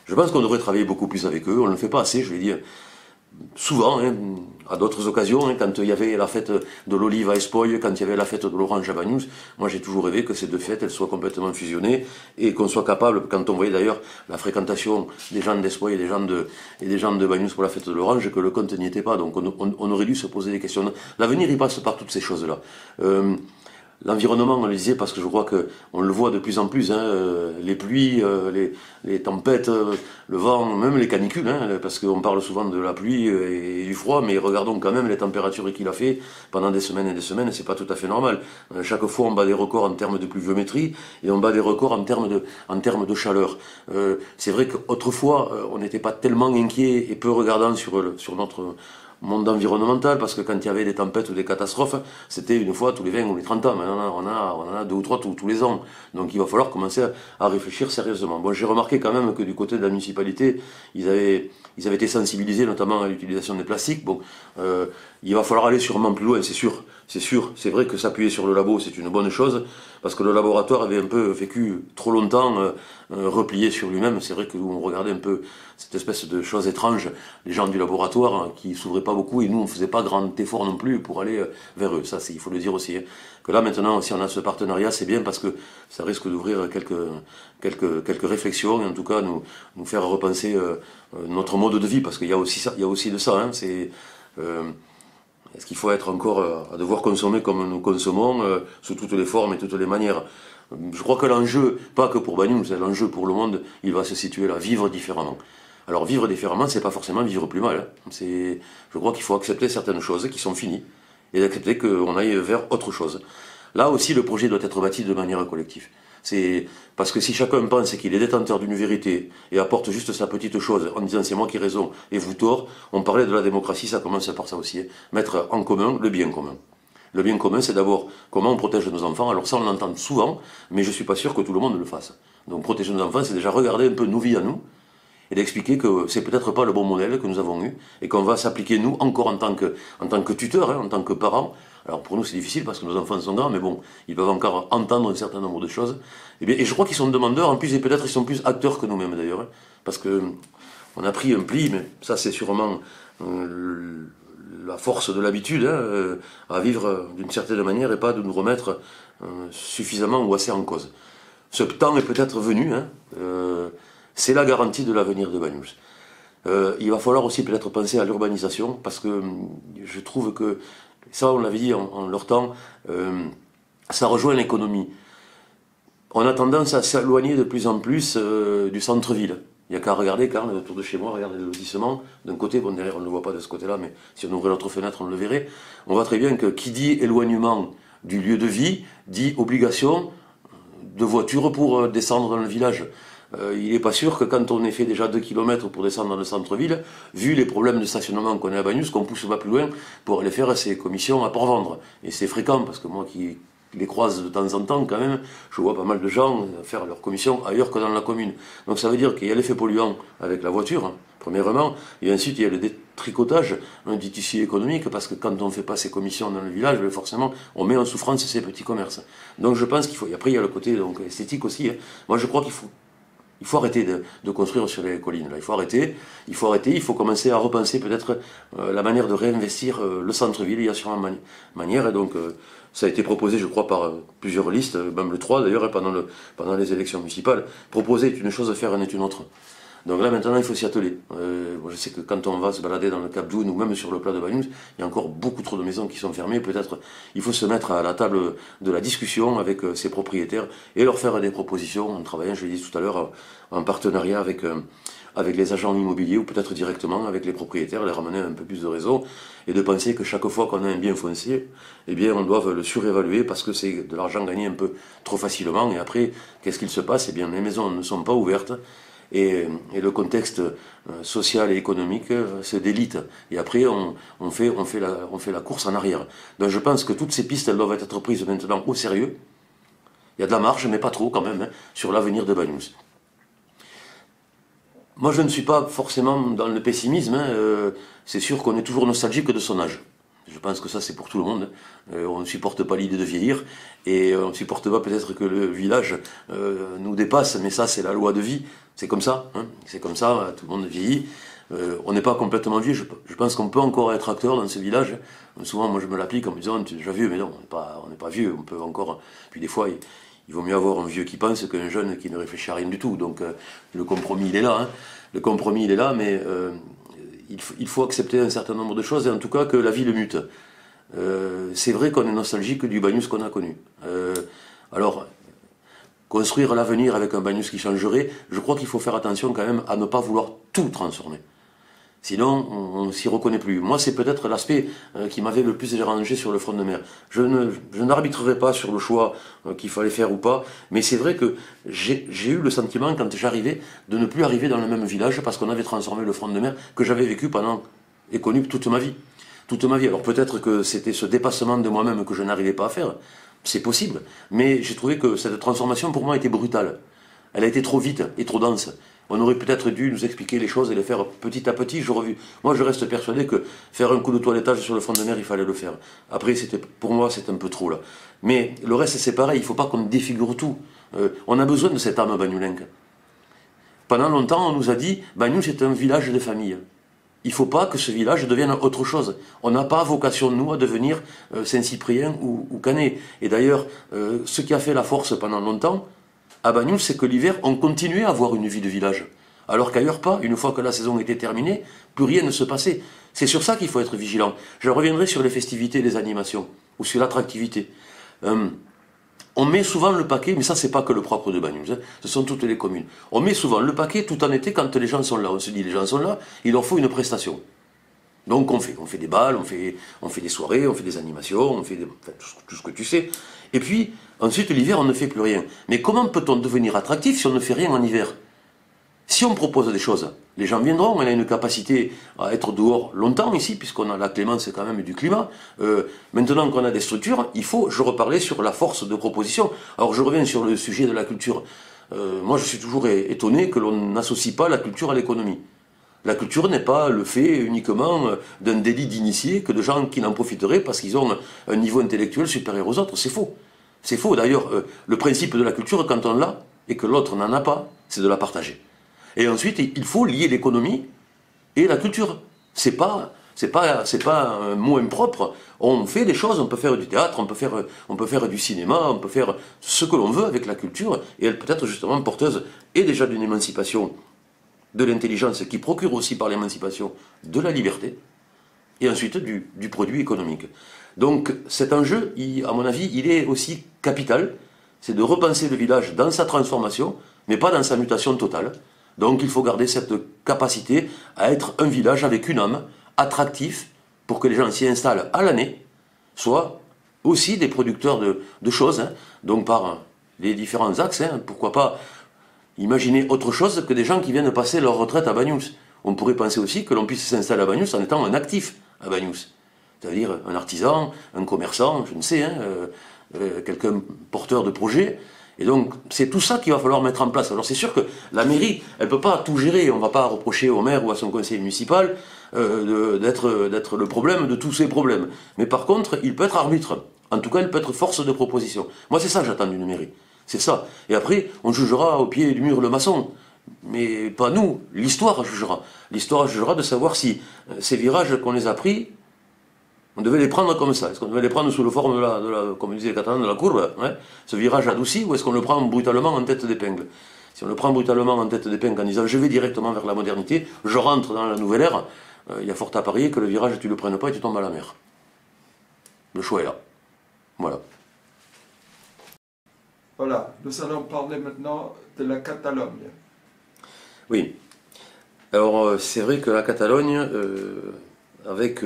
Je pense qu'on devrait travailler beaucoup plus avec eux, on ne le fait pas assez, je vais dire. Souvent, à d'autres occasions, quand il y avait la fête de l'olive à Espoir, quand il y avait la fête de l'orange à Banyuls, moi j'ai toujours rêvé que ces deux fêtes elles soient complètement fusionnées et qu'on soit capable, quand on voyait d'ailleurs la fréquentation des gens d'Espoir et des gens de Banyuls pour la fête de l'orange, que le compte n'y était pas. Donc on aurait dû se poser des questions. L'avenir il passe par toutes ces choses-là. L'environnement, on le disait, parce que je crois qu'on le voit de plus en plus, les pluies, les tempêtes, le vent, même les canicules, parce qu'on parle souvent de la pluie et du froid, mais regardons quand même les températures qu'il a fait pendant des semaines et des semaines, c'est pas tout à fait normal. Chaque fois, on bat des records en termes de pluviométrie et on bat des records en termes de chaleur. C'est vrai qu'autrefois, on n'était pas tellement inquiet et peu regardant sur notre monde environnemental, parce que quand il y avait des tempêtes ou des catastrophes, c'était une fois tous les 20 ou les 30 ans. Maintenant, on en a deux ou trois tous les ans. Donc il va falloir commencer à réfléchir sérieusement. Bon, j'ai remarqué quand même que du côté de la municipalité, ils avaient été sensibilisés notamment à l'utilisation des plastiques. Bon, il va falloir aller sûrement plus loin, c'est sûr. C'est vrai que s'appuyer sur le labo, c'est une bonne chose, parce que le laboratoire avait un peu vécu trop longtemps replié sur lui-même. C'est vrai que nous, on regardait un peu cette espèce de chose étrange, les gens du laboratoire qui s'ouvraient pas beaucoup, et nous, on faisait pas grand effort non plus pour aller vers eux. Ça, il faut le dire aussi. Que là, maintenant, si on a ce partenariat, c'est bien, parce que ça risque d'ouvrir quelques réflexions, et en tout cas, nous faire repenser notre mode de vie, parce qu'il y a aussi ça, il y a aussi de ça. Est-ce qu'il faut être encore à devoir consommer comme nous consommons, sous toutes les formes et toutes les manières? Je crois que l'enjeu, pas que pour Banyuls, c'est l'enjeu pour le monde, il va se situer là, vivre différemment. Alors vivre différemment, c'est pas forcément vivre plus mal. Je crois qu'il faut accepter certaines choses qui sont finies, et d'accepter qu'on aille vers autre chose. Là aussi, le projet doit être bâti de manière collective. C'est parce que si chacun pense qu'il est détenteur d'une vérité et apporte juste sa petite chose en disant c'est moi qui ai raison et vous tort, on parlait de la démocratie, ça commence par ça aussi. Mettre en commun le bien commun. Le bien commun, c'est d'abord comment on protège nos enfants. Alors ça, on l'entend souvent, mais je ne suis pas sûr que tout le monde le fasse. Donc protéger nos enfants, c'est déjà regarder un peu nos vies à nous et d'expliquer que c'est peut-être pas le bon modèle que nous avons eu et qu'on va s'appliquer nous encore en tant que tuteur, en tant que parents. Alors pour nous c'est difficile parce que nos enfants sont grands, mais bon, ils peuvent encore entendre un certain nombre de choses. Et je crois qu'ils sont demandeurs, en plus, et peut-être ils sont plus acteurs que nous-mêmes d'ailleurs, parce que on a pris un pli, mais ça c'est sûrement la force de l'habitude, à vivre d'une certaine manière et pas de nous remettre suffisamment ou assez en cause. Ce temps est peut-être venu, c'est la garantie de l'avenir de Banyuls. Il va falloir aussi peut-être penser à l'urbanisation, parce que je trouve que, ça on l'avait dit en leur temps, ça rejoint l'économie. On a tendance à s'éloigner de plus en plus du centre-ville. Il n'y a qu'à regarder, Karl, autour de chez moi, regardez le lotissement. D'un côté, bon derrière on ne le voit pas de ce côté-là, mais si on ouvrait notre fenêtre, on le verrait. On voit très bien que qui dit éloignement du lieu de vie, dit obligation de voiture pour descendre dans le village. il n'est pas sûr que quand on ait fait déjà 2 km pour descendre dans le centre-ville, vu les problèmes de stationnement qu'on a à Bagnous, qu'on pousse pas plus loin pour aller faire ces commissions à Port-Vendre. Et c'est fréquent, parce que moi qui les croise de temps en temps quand même, je vois pas mal de gens faire leurs commissions ailleurs que dans la commune. Donc ça veut dire qu'il y a l'effet polluant avec la voiture, hein, premièrement, et ensuite il y a le détricotage du tissu économique, parce que quand on ne fait pas ces commissions dans le village, forcément on met en souffrance ces petits commerces. Donc je pense qu'il faut, et après il y a le côté donc, esthétique aussi, hein. Moi je crois il faut arrêter de construire sur les collines. Là. Il faut arrêter, il faut commencer à repenser peut-être la manière de réinvestir le centre-ville. Il y a sûrement manière, et donc ça a été proposé, je crois, par plusieurs listes, même le 3 d'ailleurs, pendant les élections municipales. Proposer est une chose, faire en est une autre. Donc là maintenant il faut s'y atteler. Je sais que quand on va se balader dans le Cap d'Oune ou même sur le plat de Bagnous, il y a encore beaucoup trop de maisons qui sont fermées. Peut-être il faut se mettre à la table de la discussion avec ces propriétaires et leur faire des propositions en travaillant, je l'ai dit tout à l'heure, en partenariat avec les agents immobiliers ou peut-être directement avec les propriétaires, les ramener un peu plus de réseau et de penser que chaque fois qu'on a un bien foncier, eh bien on doit le surévaluer parce que c'est de l'argent gagné un peu trop facilement. Et après, qu'est-ce qu'il se passe? Eh bien les maisons ne sont pas ouvertes. Et le contexte social et économique se délite. Et après, on fait la course en arrière. Donc je pense que toutes ces pistes, elles doivent être prises maintenant au sérieux. Il y a de la marge, mais pas trop quand même, hein, sur l'avenir de Bagnous. Moi, je ne suis pas forcément dans le pessimisme. Hein, c'est sûr qu'on est toujours nostalgique de son âge. Je pense que ça, c'est pour tout le monde. On ne supporte pas l'idée de vieillir. Et on ne supporte pas peut-être que le village nous dépasse. Mais ça, c'est la loi de vie. C'est comme ça. Hein, c'est comme ça. Tout le monde vieillit. On n'est pas complètement vieux. Je pense qu'on peut encore être acteur dans ce village. Souvent, moi, je me l'applique en me disant, tu es déjà vieux. Mais non, on n'est pas vieux. On peut encore... Puis des fois... Il vaut mieux avoir un vieux qui pense qu'un jeune qui ne réfléchit à rien du tout. Donc le compromis, il est là. Hein. Le compromis, il est là, mais il faut accepter un certain nombre de choses, et en tout cas que la vie le mute. C'est vrai qu'on est nostalgique du Bagnous qu'on a connu. Alors, construire l'avenir avec un Bagnous qui changerait, je crois qu'il faut faire attention quand même à ne pas vouloir tout transformer. Sinon, on ne s'y reconnaît plus. Moi, c'est peut-être l'aspect qui m'avait le plus dérangé sur le front de mer. Je n'arbitrerai pas sur le choix qu'il fallait faire ou pas, mais c'est vrai que j'ai eu le sentiment, quand j'arrivais, de ne plus arriver dans le même village parce qu'on avait transformé le front de mer que j'avais vécu pendant et connu toute ma vie. Toute ma vie. Alors peut-être que c'était ce dépassement de moi-même que je n'arrivais pas à faire. C'est possible. Mais j'ai trouvé que cette transformation, pour moi, était brutale. Elle a été trop vite et trop dense. On aurait peut-être dû nous expliquer les choses et les faire petit à petit. Moi, je reste persuadé que faire un coup de toilettage sur le front de mer, il fallait le faire. Après, pour moi, c'est un peu trop, là. Mais le reste, c'est pareil. Il ne faut pas qu'on défigure tout. On a besoin de cette âme bagnoulenque. Pendant longtemps, on nous a dit, Bagnous, c'est un village de famille. Il ne faut pas que ce village devienne autre chose. On n'a pas vocation, nous, à devenir Saint-Cyprien ou Canet. Et d'ailleurs, ce qui a fait la force pendant longtemps, à Bagnous, c'est que l'hiver, on continuait à avoir une vie de village. Alors qu'ailleurs pas, une fois que la saison était terminée, plus rien ne se passait. C'est sur ça qu'il faut être vigilant. Je reviendrai sur les festivités et les animations, ou sur l'attractivité. On met souvent le paquet, mais ça c'est pas que le propre de Bagnous, hein, ce sont toutes les communes. On met souvent le paquet tout en été quand les gens sont là. On se dit, les gens sont là, il leur faut une prestation. Donc on fait des balles, on fait des soirées, on fait des animations, on fait tout ce que tu sais. Et puis, ensuite, l'hiver, on ne fait plus rien. Mais comment peut-on devenir attractif si on ne fait rien en hiver? Si on propose des choses, les gens viendront, on a une capacité à être dehors longtemps ici, puisqu'on a la clémence quand même du climat. Maintenant qu'on a des structures, je reparlais sur la force de proposition. Alors je reviens sur le sujet de la culture. Moi, je suis toujours étonné que l'on n'associe pas la culture à l'économie. La culture n'est pas le fait uniquement d'un délit d'initié que de gens qui n'en profiteraient parce qu'ils ont un niveau intellectuel supérieur aux autres. C'est faux. C'est faux. D'ailleurs, le principe de la culture, quand on l'a et que l'autre n'en a pas, c'est de la partager. Et ensuite, il faut lier l'économie et la culture. C'est pas un mot impropre. On fait des choses, on peut faire du théâtre, on peut faire du cinéma, on peut faire ce que l'on veut avec la culture, et elle peut être justement porteuse et déjà d'une émancipation de l'intelligence qui procure aussi par l'émancipation de la liberté, et ensuite du produit économique. Donc cet enjeu, à mon avis, il est aussi capital, c'est de repenser le village dans sa transformation, mais pas dans sa mutation totale. Donc il faut garder cette capacité à être un village avec une âme, attractif, pour que les gens s'y installent à l'année, soient aussi des producteurs de choses, hein, donc par les différents axes, hein, pourquoi pas. imaginer autre chose que des gens qui viennent passer leur retraite à Banyuls. On pourrait penser aussi que l'on puisse s'installer à Banyuls en étant un actif à Banyuls. C'est-à-dire un artisan, un commerçant, je ne sais, hein, quelqu'un porteur de projet. Et donc, c'est tout ça qu'il va falloir mettre en place. Alors c'est sûr que la mairie, elle ne peut pas tout gérer. On ne va pas reprocher au maire ou à son conseil municipal d'être le problème de tous ces problèmes. Mais par contre, il peut être arbitre. En tout cas, il peut être force de proposition. Moi, c'est ça que j'attends d'une mairie. C'est ça. Et après, on jugera au pied du mur le maçon. Mais pas nous. L'histoire jugera. L'histoire jugera de savoir si ces virages qu'on les a pris, on devait les prendre comme ça. Est-ce qu'on devait les prendre sous la forme comme disaient les Catalans, de la courbe, hein, ce virage adouci, ou est-ce qu'on le prend brutalement en tête d'épingle? Si on le prend brutalement en tête d'épingle en disant je vais directement vers la modernité, je rentre dans la nouvelle ère, il y a fort à parier que le virage, tu ne le prennes pas et tu tombes à la mer. Le choix est là. Voilà. Voilà, nous allons parler maintenant de la Catalogne. Oui. Alors, c'est vrai que la Catalogne, avec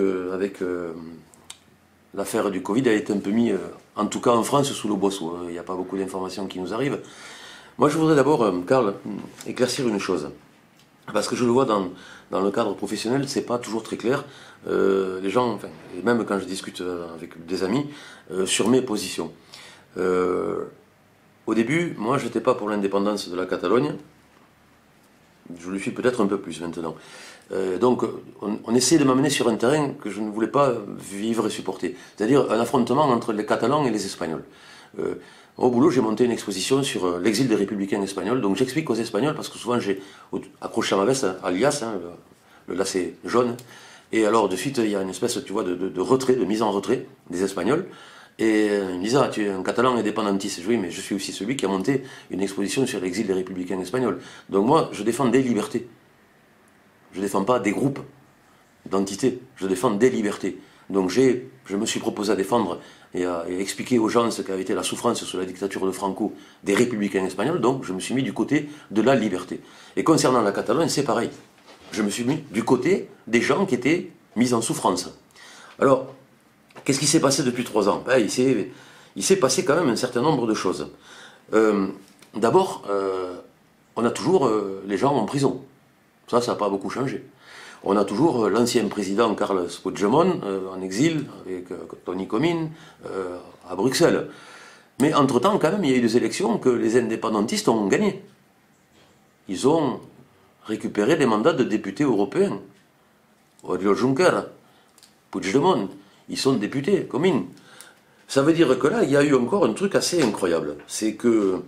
l'affaire du Covid, a été un peu mis, en tout cas en France, sous le boisseau. Il n'y a pas beaucoup d'informations qui nous arrivent. Moi, je voudrais d'abord, Karl, éclaircir une chose. Parce que je le vois dans le cadre professionnel, c'est pas toujours très clair. Les gens, enfin, et même quand je discute avec des amis, sur mes positions. Au début, moi, je n'étais pas pour l'indépendance de la Catalogne. Je le suis peut-être un peu plus maintenant. Donc, on essaie de m'amener sur un terrain que je ne voulais pas vivre et supporter. C'est-à-dire un affrontement entre les Catalans et les Espagnols. Au boulot, j'ai monté une exposition sur l'exil des républicains espagnols. Donc, j'explique aux Espagnols, parce que souvent, j'ai accroché à ma veste, à lias, hein, le lacet jaune. Et alors, de suite, il y a une espèce, tu vois, de retrait, de mise en retrait des Espagnols. Et ils me disent, ah, tu es un Catalan indépendantiste. Je dis, oui, mais je suis aussi celui qui a monté une exposition sur l'exil des républicains espagnols. Donc moi, je défends des libertés. Je ne défends pas des groupes d'entités. Je défends des libertés. Donc je me suis proposé à défendre et à expliquer aux gens ce qu'avait été la souffrance sous la dictature de Franco des républicains espagnols. Donc je me suis mis du côté de la liberté. Et concernant la Catalogne, c'est pareil. Je me suis mis du côté des gens qui étaient mis en souffrance. Alors, qu'est-ce qui s'est passé depuis 3 ans? Ben, il s'est passé quand même un certain nombre de choses. D'abord, on a toujours les gens en prison. Ça n'a pas beaucoup changé. On a toujours l'ancien président Carles Puigdemont en exil avec Toni Comín à Bruxelles. Mais entre-temps, quand même, il y a eu des élections que les indépendantistes ont gagnées. Ils ont récupéré des mandats de députés européens. Oriol Juncker, Puigdemont. Ils sont députés, Comín. Ça veut dire que là, il y a eu encore un truc assez incroyable. C'est que,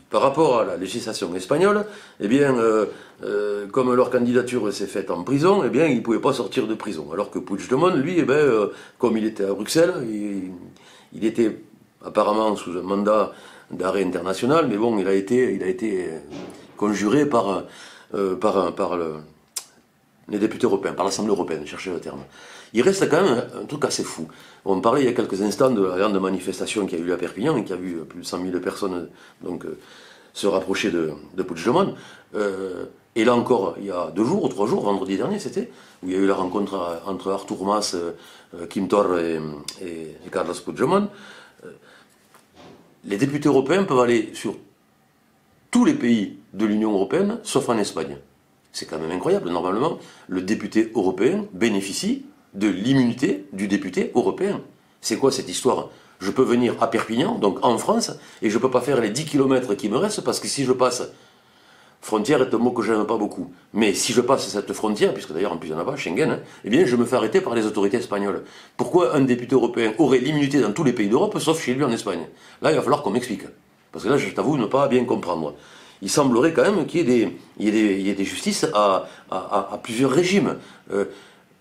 par rapport à la législation espagnole, eh bien, comme leur candidature s'est faite en prison, eh bien, ils ne pouvaient pas sortir de prison. Alors que Puigdemont, lui, eh bien, comme il était à Bruxelles, il était apparemment sous un mandat d'arrêt international, mais bon, il a été conjuré par les députés européens, par l'Assemblée européenne, cherchez le terme. Il reste quand même un truc assez fou. On parlait il y a quelques instants de la grande manifestation qui a eu lieu à Perpignan et qui a vu plus de 100 000 personnes donc, se rapprocher de Puigdemont. Et là encore, il y a 2 jours ou 3 jours, vendredi dernier c'était, où il y a eu la rencontre entre Artur Mas, Quim Torra et Carles Puigdemont. Les députés européens peuvent aller sur tous les pays de l'Union européenne, sauf en Espagne. C'est quand même incroyable. Normalement, le député européen bénéficie de l'immunité du député européen. C'est quoi cette histoire? Je peux venir à Perpignan, donc en France, et je ne peux pas faire les 10 km qui me restent, parce que si je passe, frontière est un mot que je n'aime pas beaucoup, mais si je passe cette frontière, puisque d'ailleurs en plus il y en a pas, Schengen, hein, eh bien je me fais arrêter par les autorités espagnoles. Pourquoi un député européen aurait l'immunité dans tous les pays d'Europe, sauf chez lui en Espagne? Là, il va falloir qu'on m'explique. Parce que là, je t'avoue ne pas bien comprendre. Il semblerait quand même qu'il y ait des justices à plusieurs régimes.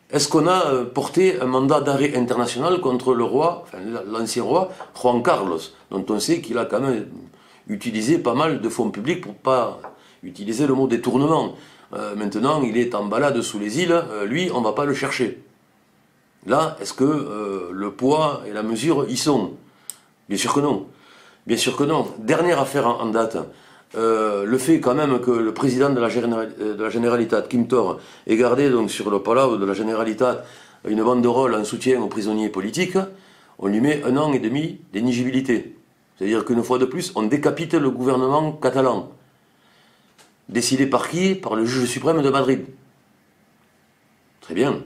Est-ce qu'on a porté un mandat d'arrêt international contre le roi, enfin l'ancien roi, Juan Carlos, dont on sait qu'il a quand même utilisé pas mal de fonds publics pour ne pas utiliser le mot détournement. Maintenant, il est en balade sous les îles, lui, on ne va pas le chercher. Là, est-ce que le poids et la mesure y sont? Bien sûr que non. Bien sûr que non. Dernière affaire en date. Le fait quand même que le président de la Generalitat, Quim Torra, ait gardé donc sur le palau de la Generalitat une banderole en soutien aux prisonniers politiques, on lui met 1 an et demi d'éligibilité. C'est-à-dire qu'une fois de plus, on décapite le gouvernement catalan. Décidé par qui? Par le juge suprême de Madrid. Très bien.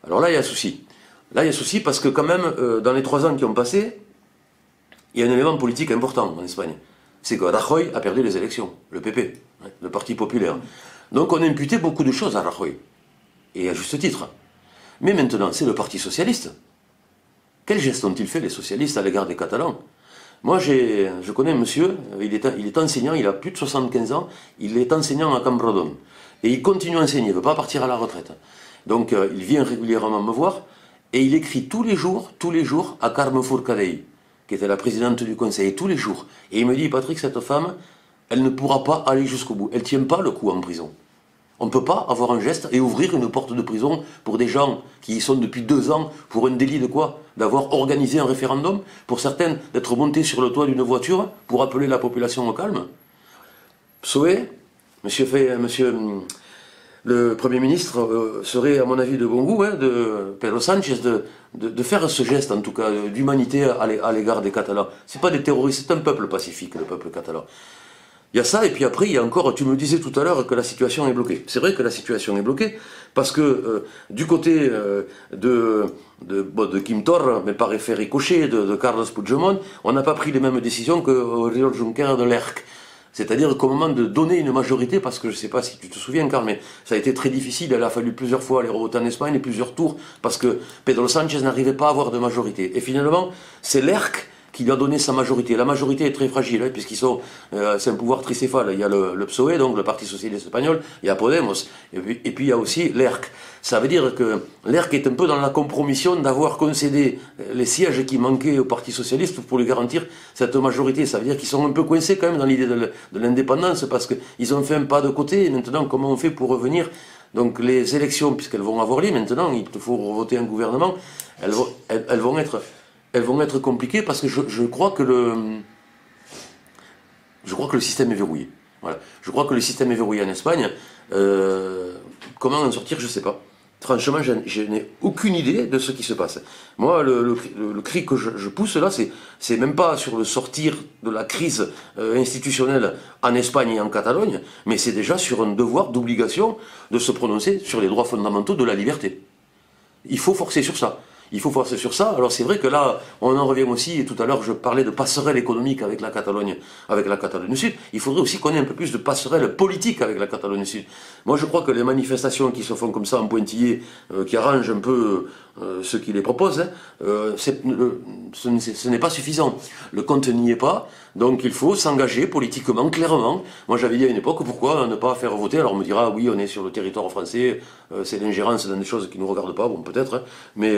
Alors là, il y a un souci. Là, il y a un souci parce que quand même, dans les 3 ans qui ont passé, il y a un élément politique important en Espagne. C'est que Rajoy a perdu les élections, le PP, le Parti populaire. Donc on a imputé beaucoup de choses à Rajoy, et à juste titre. Mais maintenant, c'est le Parti socialiste. Quel geste ont-ils fait les socialistes à l'égard des Catalans? Moi, je connais un monsieur, il est enseignant, il a plus de 75 ans, il est enseignant à Camprodon. Et il continue à enseigner, il ne veut pas partir à la retraite. Donc il vient régulièrement me voir, et il écrit tous les jours à Carme Forcadell, qui était la présidente du conseil, tous les jours. Et il me dit, Patrick, cette femme, elle ne pourra pas aller jusqu'au bout. Elle ne tient pas le coup en prison. On ne peut pas avoir un geste et ouvrir une porte de prison pour des gens qui y sont depuis 2 ans pour un délit de quoi? D'avoir organisé un référendum, pour certaines d'être montés sur le toit d'une voiture pour appeler la population au calme. Psoé, monsieur le Premier ministre serait à mon avis de bon goût, de Pedro Sánchez, de faire ce geste en tout cas d'humanité à l'égard des Catalans. C'est pas des terroristes, c'est un peuple pacifique, le peuple catalan. Il y a ça, et puis après, il y a encore, tu me disais tout à l'heure que la situation est bloquée. C'est vrai que la situation est bloquée, parce que du côté de Quim Torra, mais par effet ricochet, de Carles Puigdemont, on n'a pas pris les mêmes décisions que Oriol Junqueras de l'ERC. C'est-à-dire qu'au moment de donner une majorité, parce que je ne sais pas si tu te souviens, Carl, mais ça a été très difficile, il a fallu plusieurs fois aller revoter en Espagne et plusieurs tours, parce que Pedro Sánchez n'arrivait pas à avoir de majorité. Et finalement, c'est l'ERC qui lui a donné sa majorité. La majorité est très fragile, puisqu'ils sont, c'est un pouvoir tricéphale. Il y a le PSOE, donc le Parti Socialiste Espagnol, il y a Podemos, et puis il y a aussi l'ERC. Ça veut dire que l'ERC est un peu dans la compromission d'avoir concédé les sièges qui manquaient au Parti Socialiste pour lui garantir cette majorité. Ça veut dire qu'ils sont un peu coincés quand même dans l'idée de l'indépendance, parce qu'ils ont fait un pas de côté, et maintenant comment on fait pour revenir? Donc les élections, puisqu'elles vont avoir lieu maintenant, il te faut voter un gouvernement, elles vont être compliquées parce que je crois que le système est verrouillé. Voilà. Je crois que le système est verrouillé en Espagne. Comment en sortir, je ne sais pas. Franchement, je n'ai aucune idée de ce qui se passe. Moi, le cri que je pousse là, c'est même pas sur le sortir de la crise institutionnelle en Espagne et en Catalogne, mais c'est déjà sur un devoir d'obligation de se prononcer sur les droits fondamentaux de la liberté. Il faut forcer sur ça. Il faut forcer sur ça. Alors c'est vrai que là, on en revient aussi, et tout à l'heure je parlais de passerelle économique avec la Catalogne du Sud. Il faudrait aussi qu'on ait un peu plus de passerelle politique avec la Catalogne du Sud. Moi je crois que les manifestations qui se font comme ça en pointillé, qui arrangent un peu ceux qui les proposent, ce n'est pas suffisant. Le compte n'y est pas, donc il faut s'engager politiquement, clairement. Moi j'avais dit à une époque, pourquoi ne pas faire voter? Alors on me dira, oui, on est sur le territoire français, c'est l'ingérence dans des choses qui ne nous regardent pas, bon peut-être, mais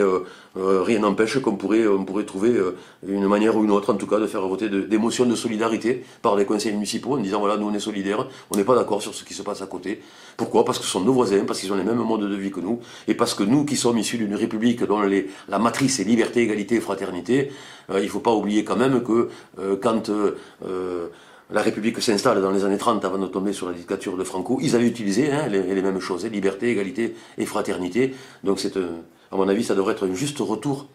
rien n'empêche qu'on pourrait trouver une manière ou une autre, en tout cas, de faire voter des motions de solidarité par les conseils municipaux, en disant, voilà, nous on est solidaires, on n'est pas d'accord sur ce qui se passe à côté. Pourquoi? Parce que ce sont nos voisins, parce qu'ils ont les mêmes modes de vie que nous, et parce que nous qui sommes issus d'une république dont la matrice est liberté, égalité et fraternité, il ne faut pas oublier quand même que quand la République s'installe dans les années 30 avant de tomber sur la dictature de Franco, ils avaient utilisé les mêmes choses, liberté, égalité et fraternité. Donc à mon avis, ça devrait être un juste retour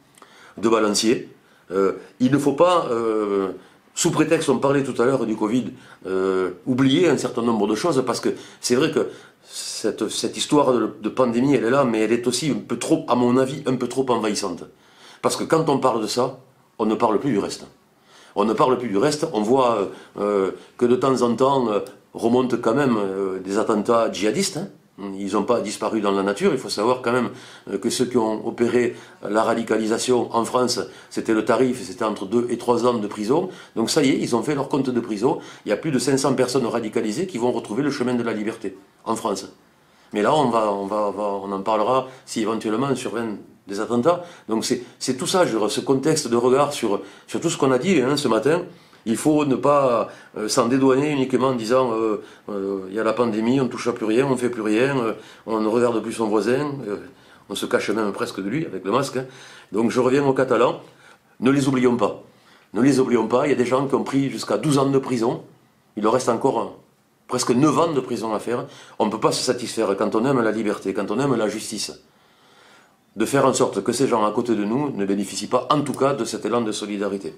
de balancier. Il ne faut pas, sous prétexte, on parlait tout à l'heure du Covid, oublier un certain nombre de choses, parce que c'est vrai que cette histoire de pandémie, elle est là, mais elle est aussi un peu trop, à mon avis, un peu trop envahissante. Parce que quand on parle de ça, on ne parle plus du reste. On ne parle plus du reste, on voit que de temps en temps remontent quand même des attentats djihadistes. Ils n'ont pas disparu dans la nature. Il faut savoir quand même que ceux qui ont opéré la radicalisation en France, c'était le tarif, c'était entre 2 et 3 ans de prison. Donc ça y est, ils ont fait leur compte de prison. Il y a plus de 500 personnes radicalisées qui vont retrouver le chemin de la liberté en France. Mais là, on en parlera si éventuellement surviennent des attentats. Donc c'est tout ça, ce contexte de regard sur tout ce qu'on a dit ce matin. Il faut ne pas s'en dédouaner uniquement en disant il y a la pandémie, on ne touche à plus rien, on ne fait plus rien, on ne regarde plus son voisin, on se cache même presque de lui avec le masque. Donc je reviens aux Catalans, ne les oublions pas. Ne les oublions pas, il y a des gens qui ont pris jusqu'à 12 ans de prison, il leur reste encore presque 9 ans de prison à faire. On ne peut pas se satisfaire quand on aime la liberté, quand on aime la justice, de faire en sorte que ces gens à côté de nous ne bénéficient pas en tout cas de cet élan de solidarité.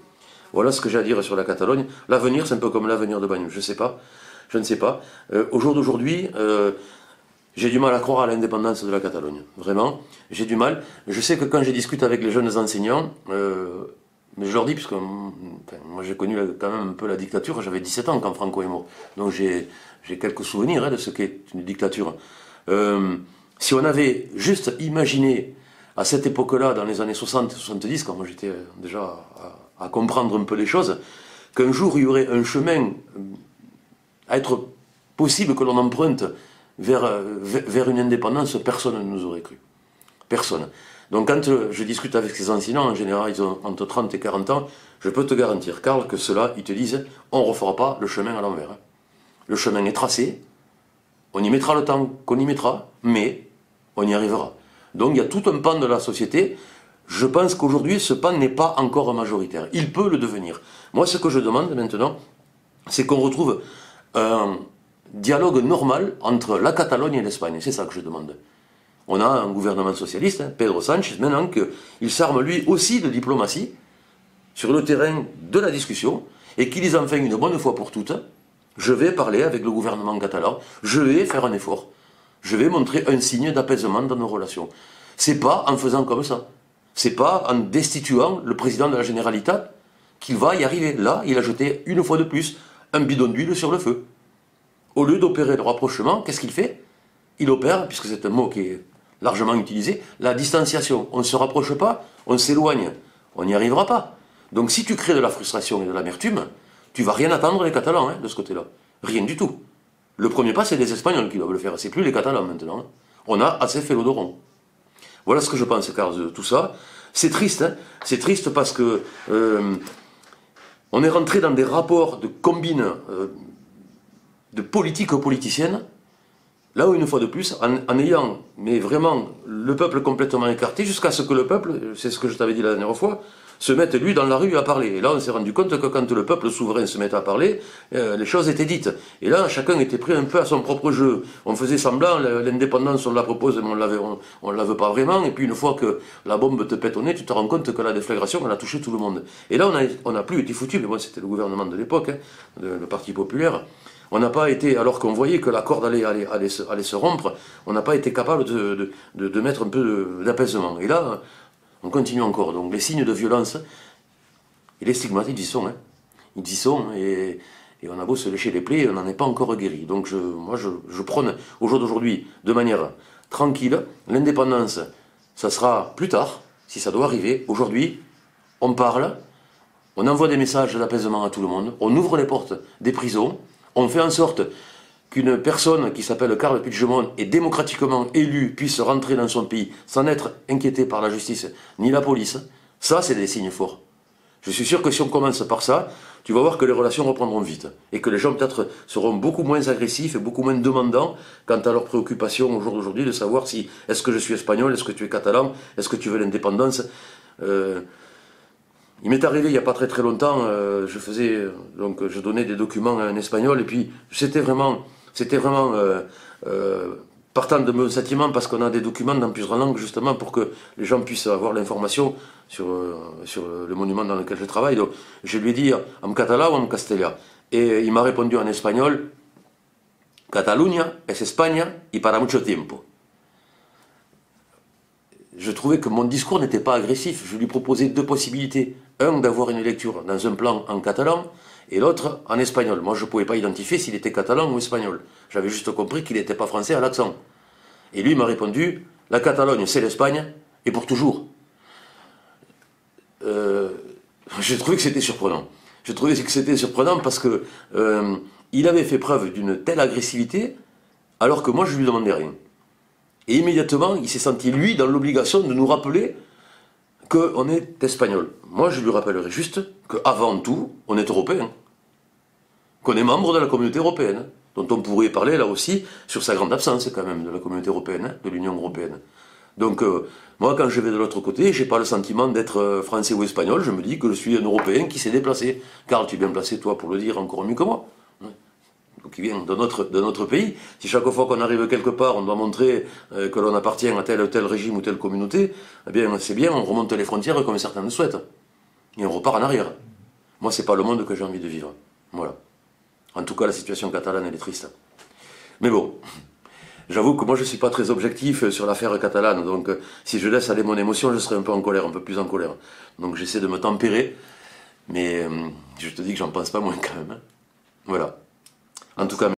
Voilà ce que j'ai à dire sur la Catalogne. L'avenir, c'est un peu comme l'avenir de Bagneux. Je ne sais pas. je ne sais pas. Au jour d'aujourd'hui, j'ai du mal à croire à l'indépendance de la Catalogne. Vraiment, j'ai du mal. Je sais que quand je discute avec les jeunes enseignants, mais je leur dis, puisque moi j'ai connu quand même un peu la dictature, j'avais 17 ans quand Franco est mort. Donc j'ai quelques souvenirs de ce qu'est une dictature. Si on avait juste imaginé à cette époque-là, dans les années 60-70, quand moi j'étais déjà à comprendre un peu les choses, qu'un jour il y aurait un chemin à être possible que l'on emprunte vers une indépendance, personne ne nous aurait cru. Personne. Donc quand je discute avec ces enseignants, en général ils ont entre 30 et 40 ans, je peux te garantir, Karl, que ceux-là, ils te disent, on ne refera pas le chemin à l'envers. Le chemin est tracé, on y mettra le temps qu'on y mettra, mais on y arrivera. Donc il y a tout un pan de la société, je pense qu'aujourd'hui ce pan n'est pas encore majoritaire. Il peut le devenir. Moi ce que je demande maintenant, c'est qu'on retrouve un dialogue normal entre la Catalogne et l'Espagne. C'est ça que je demande. On a un gouvernement socialiste, Pedro Sánchez, maintenant qu'il s'arme lui aussi de diplomatie sur le terrain de la discussion et qu'il dise enfin une bonne fois pour toutes, je vais parler avec le gouvernement catalan, je vais faire un effort, je vais montrer un signe d'apaisement dans nos relations. C'est pas en faisant comme ça. C'est pas en destituant le président de la Generalitat qu'il va y arriver. Là, il a jeté une fois de plus un bidon d'huile sur le feu. Au lieu d'opérer le rapprochement, qu'est-ce qu'il fait? Il opère, puisque c'est un mot qui est largement utilisé, la distanciation. On ne se rapproche pas, on s'éloigne. On n'y arrivera pas. Donc si tu crées de la frustration et de l'amertume, tu vas rien attendre les Catalans de ce côté-là. Rien du tout. Le premier pas, c'est les Espagnols qui doivent le faire. C'est plus les Catalans maintenant. On a assez fait l'odoron. Voilà ce que je pense, Carl, de tout ça. C'est triste, c'est triste parce que on est rentré dans des rapports de combine de politique politicienne, là où une fois de plus, en ayant, mais vraiment, le peuple complètement écarté, jusqu'à ce que le peuple, c'est ce que je t'avais dit la dernière fois, se mette lui dans la rue à parler. Et là on s'est rendu compte que quand le peuple souverain se mettait à parler, les choses étaient dites. Et là chacun était pris un peu à son propre jeu. On faisait semblant, l'indépendance on la propose mais on la veut pas vraiment, et puis une fois que la bombe te pète au nez, tu te rends compte que la déflagration elle a touché tout le monde. Et là on n'a plus été foutu, mais bon c'était le gouvernement de l'époque, le Parti populaire. On n'a pas été, alors qu'on voyait que la corde allait se rompre, on n'a pas été capable de mettre un peu d'apaisement. Et là, on continue encore. Donc les signes de violence et les stigmates, ils y sont. Ils y sont et on a beau se lécher les plaies, on n'en est pas encore guéri. Donc moi je prône au jour d'aujourd'hui de manière tranquille. L'indépendance, ça sera plus tard, si ça doit arriver. Aujourd'hui, on parle, on envoie des messages d'apaisement à tout le monde, on ouvre les portes des prisons, on fait en sorte qu'une personne qui s'appelle Carles Puigdemont est démocratiquement élue puisse rentrer dans son pays sans être inquiété par la justice ni la police, ça c'est des signes forts. Je suis sûr que si on commence par ça, tu vas voir que les relations reprendront vite et que les gens peut-être seront beaucoup moins agressifs et beaucoup moins demandants quant à leurs préoccupations au jour d'aujourd'hui de savoir si est-ce que je suis espagnol, est-ce que tu es catalan, est-ce que tu veux l'indépendance. Il m'est arrivé il n'y a pas très longtemps, je donnais des documents en espagnol et puis c'était vraiment partant de mon sentiment parce qu'on a des documents dans plusieurs langues justement pour que les gens puissent avoir l'information sur le monument dans lequel je travaille. Donc je lui ai dit en catalan ou en castellà et il m'a répondu en espagnol: Catalunya es España y para mucho tiempo. Je trouvais que mon discours n'était pas agressif. Je lui proposais deux possibilités. Un, d'avoir une lecture dans un plan en catalan, et l'autre en espagnol. Moi, je ne pouvais pas identifier s'il était catalan ou espagnol. J'avais juste compris qu'il n'était pas français à l'accent. Et lui m'a répondu: la Catalogne, c'est l'Espagne, et pour toujours. J'ai trouvé que c'était surprenant. J'ai trouvé que c'était surprenant parce que il avait fait preuve d'une telle agressivité, alors que moi, je ne lui demandais rien. Et immédiatement, il s'est senti, lui, dans l'obligation de nous rappeler qu'on est espagnol. Moi, je lui rappellerai juste qu'avant tout, on est européen. Qu'on est membre de la communauté européenne, dont on pourrait parler, là aussi, sur sa grande absence, quand même, de la communauté européenne, de l'Union européenne. Donc, moi, quand je vais de l'autre côté, je n'ai pas le sentiment d'être français ou espagnol, je me dis que je suis un Européen qui s'est déplacé. Karl, tu es bien placé, toi, pour le dire encore mieux que moi. Qui vient de notre pays. Si chaque fois qu'on arrive quelque part, on doit montrer que l'on appartient à tel ou tel régime ou telle communauté, eh bien c'est bien, on remonte les frontières comme certains le souhaitent. Et on repart en arrière. Moi, c'est pas le monde que j'ai envie de vivre. Voilà. En tout cas, la situation catalane, elle est triste. Mais bon, j'avoue que moi, je ne suis pas très objectif sur l'affaire catalane. Donc, si je laisse aller mon émotion, je serai un peu en colère, un peu plus en colère. Donc, j'essaie de me tempérer. Mais je te dis que j'en pense pas moins quand même. Hein. Voilà. En tout cas,